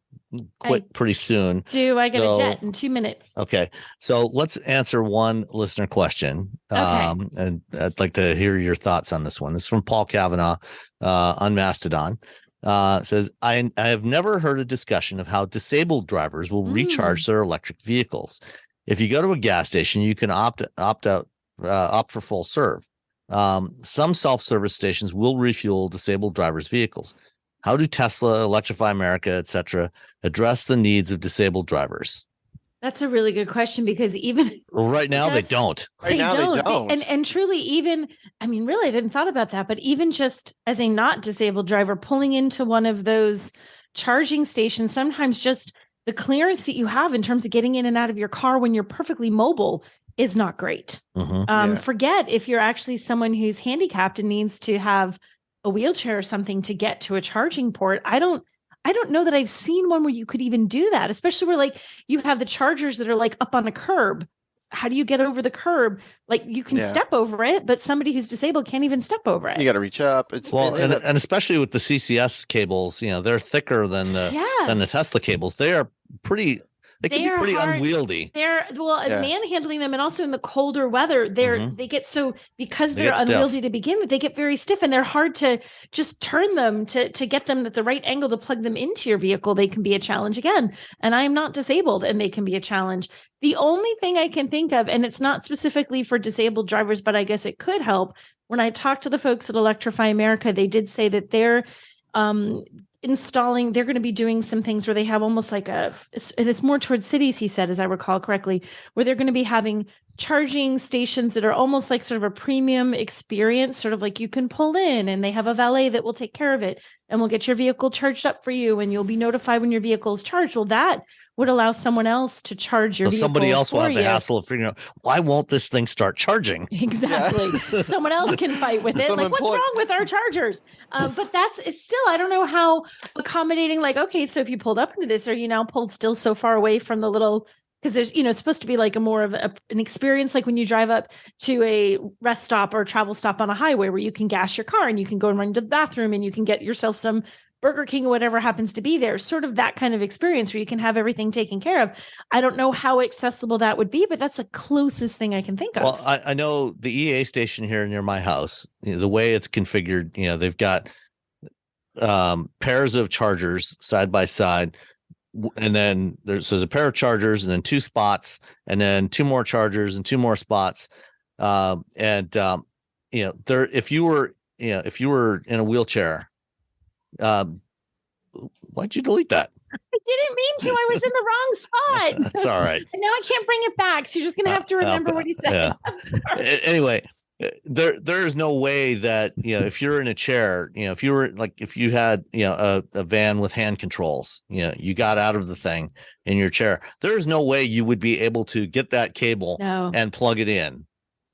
quit pretty soon. I got a jet in 2 minutes. Okay. So let's answer one listener question. And I'd like to hear your thoughts on this one. This is from Paul Kavanaugh on Mastodon. Says, I have never heard a discussion of how disabled drivers will recharge their electric vehicles. If you go to a gas station, you can opt for full serve. Some self-service stations will refuel disabled drivers' vehicles. How do Tesla, Electrify America, etc., address the needs of disabled drivers? That's a really good question, because even right now they don't. Right now they don't. And truly, even, I mean, really, I didn't thought about that, but even just as a not disabled driver pulling into one of those charging stations, sometimes just the clearance that you have in terms of getting in and out of your car when you're perfectly mobile is not great. Forget if you're actually someone who's handicapped and needs to have a wheelchair or something to get to a charging port. I don't know that I've seen one where you could even do that, especially where like you have the chargers that are like up on a curb. How do you get over the curb? Like you can step over it, but somebody who's disabled can't even step over it. You got to reach up. And especially with the CCS cables, they're thicker than the Tesla cables. They are pretty. They can be pretty unwieldy. Manhandling them, and also in the colder weather, they get so, because they're unwieldy to begin with, they get very stiff, and they're hard to just turn them to get them at the right angle to plug them into your vehicle. They can be a challenge again. And I am not disabled, and they can be a challenge. The only thing I can think of, and it's not specifically for disabled drivers, but I guess it could help. When I talked to the folks at Electrify America, they did say that they're they're going to be doing some things where they have almost like it's more towards cities, he said, as I recall correctly, where they're going to be having charging stations that are almost like sort of a premium experience, sort of like you can pull in and they have a valet that will take care of it and will get your vehicle charged up for you, and you'll be notified when your vehicle is charged. Well, that would allow someone else to charge your vehicle. Somebody else will have the hassle of figuring out, why won't this thing start charging? Exactly. Yeah. Someone else can fight with it. Like, what's wrong with our chargers? But it's still, I don't know how accommodating, like, okay, so if you pulled up into this, are you now pulled still so far away from the little, because there's, supposed to be like a more of an experience, like when you drive up to a rest stop or a travel stop on a highway where you can gas your car and you can go and run to the bathroom and you can get yourself some Burger King or whatever happens to be there, sort of that kind of experience where you can have everything taken care of. I don't know how accessible that would be, but that's the closest thing I can think of. Well, I know the EA station here near my house, the way it's configured, they've got pairs of chargers side by side. And then there's a pair of chargers and then 2 spots and then 2 more chargers and 2 more spots. If you were in a wheelchair, why'd you delete that? I didn't mean to. I was in the wrong spot. That's all right. And now I can't bring it back. So you're just going to have to remember what he said. Yeah. Anyway, there is no way that, if you're in a chair, if you had, a van with hand controls, you got out of the thing in your chair, there is no way you would be able to get that cable and plug it in.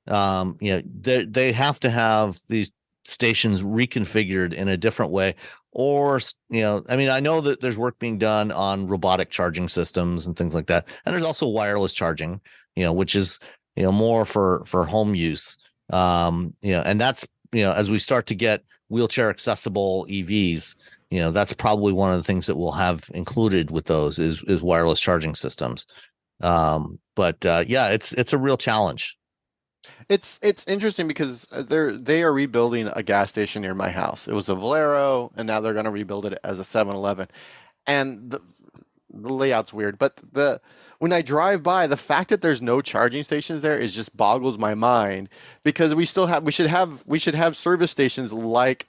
They have to have these stations reconfigured in a different way. Or, I know that there's work being done on robotic charging systems and things like that. And there's also wireless charging, which is, more for home use. And that's, as we start to get wheelchair accessible EVs, that's probably one of the things that we'll have included with those is wireless charging systems. But it's a real challenge. It's interesting because they are rebuilding a gas station near my house. It was a Valero, and now they're going to rebuild it as a 7-Eleven. And the layout's weird, but when I drive by, the fact that there's no charging stations there is just boggles my mind, because we should have service stations like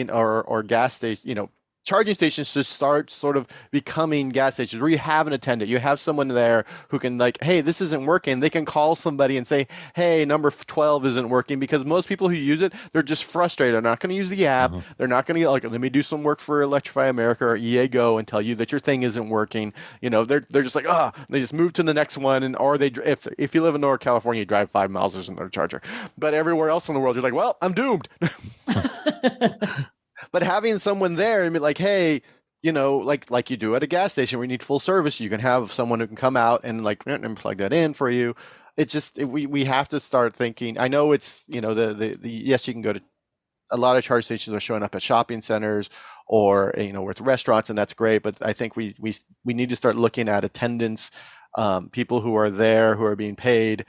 or gas station, charging stations should start sort of becoming gas stations where you have an attendant, you have someone there who can, like, hey, this isn't working. They can call somebody and say, hey, number 12 isn't working, because most people who use it, they're just frustrated. They're not going to use the app. Uh-huh. They're not going to let me do some work for Electrify America or EA Go and tell you that your thing isn't working. They're just like, they just move to the next one. Or they, if you live in Northern California, you drive 5 miles, there's another charger. But everywhere else in the world, you're like, well, I'm doomed. But having someone there and be like, hey, like you do at a gas station where you need full service, you can have someone who can come out and and plug that in for you. It's just we have to start thinking. I know it's the yes, you can go to a lot of charge stations are showing up at shopping centers or with restaurants, and that's great. But I think we need to start looking at attendance, people who are there, who are being paid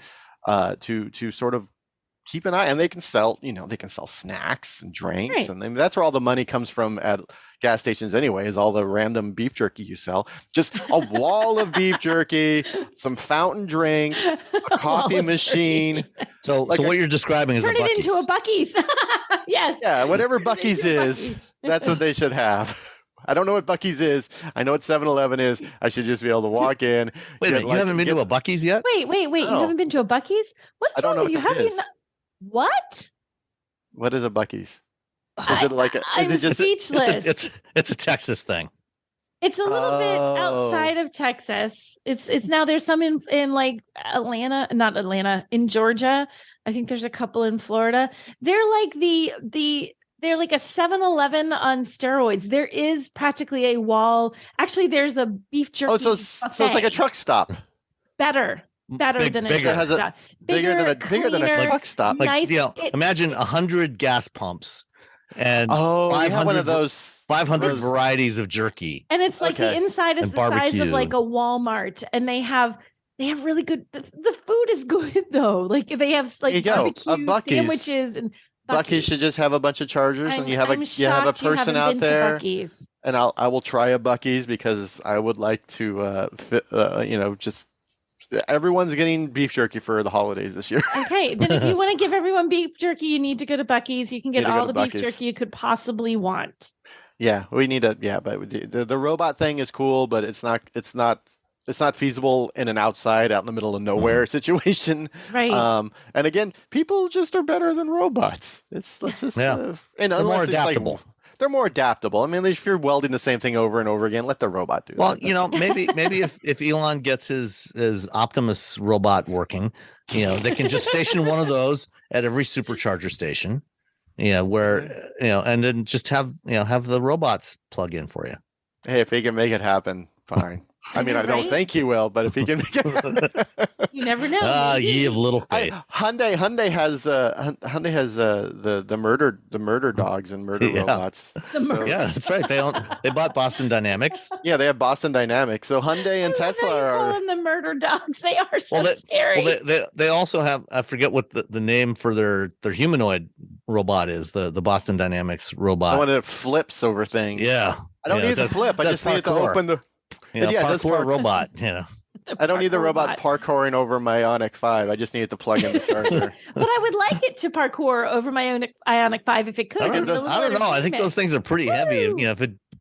to sort of keep an eye, and they can sell snacks and drinks, Right. and that's where all the money comes from at gas stations anyway, is all the random beef jerky you sell. Just a wall of beef jerky, some fountain drinks, a coffee machine. So what you're describing is turn a it Buc-ee's. into a Buc-ee's. Yes. Yeah, whatever Turn it Buc-ee's into a is, Buc-ee's. that's what they should have. I don't know what Buc-ee's is. I know what 7-Eleven is. I should just be able to walk in. Wait a minute, you haven't been to a Buc-ee's yet? Wait. You No. haven't been to a Buc-ee's? What I is don't wrong know with you? what How that do you is. not? What? What is a Buc-ee's? Is it like I'm is it just speechless. It's a Texas thing. It's a little bit Oh. outside of Texas. It's now there's some in like in Georgia. I think there's a couple in Florida. They're like they're like a 7-Eleven on steroids. There is practically a wall. Actually, there's a beef jerky. so it's like a buffet. truck stop. Better than a bigger. truck stop. Bigger than a cleaner, truck stop. Like nice. imagine 100 gas pumps and Oh, you have 500 one of those 500 those- varieties of jerky. And it's like the Okay. inside is And the size barbecue. of like a Walmart, and they have really good. The food is good though. Like they have There you like go. A barbecue Buc-ee's. sandwiches and Buc-ee's should just have a bunch of chargers, and you have a I'm person shocked you haven't out been to there. Buc-ee's. And I will try a Buc-ee's because I would like to just everyone's getting beef jerky for the holidays this year. Okay, then if you want to give everyone beef jerky, you need to go to Buc-ee's. You can get Need to go all to the beef Buc-ee's. jerky you could possibly want. Yeah, we need but the robot thing is cool, but it's not feasible in an out in the middle of nowhere situation. Right. And again, people just are better than robots. Let's just Yeah. and They're more unless it's like- adaptable. they're more adaptable. I mean, if you're welding the same thing over and over again, let the robot do Well, that. maybe if Elon gets his Optimus robot working, they can just station one of those at every supercharger station, where and then just have the robots plug in for you. Hey, if he can make it happen, fine. I mean, I don't Right? think he will, but if he can make it happen. You never know. Ye of little faith. Hyundai has the murder dogs and murder Yeah. robots. So, Yeah, that's right. They bought Boston Dynamics. yeah, they have Boston Dynamics. So Hyundai and I love Tesla how you call are. them the murder dogs. They are so scary. They also have, I forget what the name for their humanoid robot is, the Boston Dynamics The robot. one that flips over things. Yeah. I don't need the flip. I does just need it to parkour. open the. Yeah, it does parkour park- robot. I don't need the robot parkouring over my Ioniq 5. I just need it to plug in the charger. But I would like it to parkour over my own Ioniq 5 if it could. I don't know. I think those things are pretty heavy. Woo!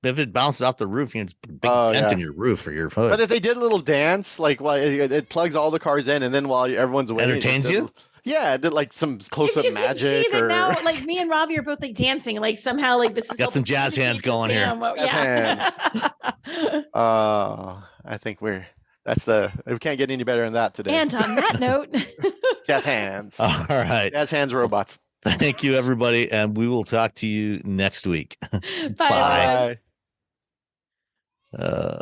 If it bounced off the roof, it's a big Oh, dent yeah. in your roof or your hood. But if they did a little dance, like while it plugs all the cars in, and then while everyone's waiting, Entertains it you? did- Yeah, it did like some If close-up you can magic see that or now, like me and Robbie are both like dancing, like somehow like this is Got some jazz hands going here. Yeah. I think we can't get any better than that today. And on that note, Jazz hands. All right. Jazz hands robots. Thank you, everybody. And we will talk to you next week. bye. everyone. Bye.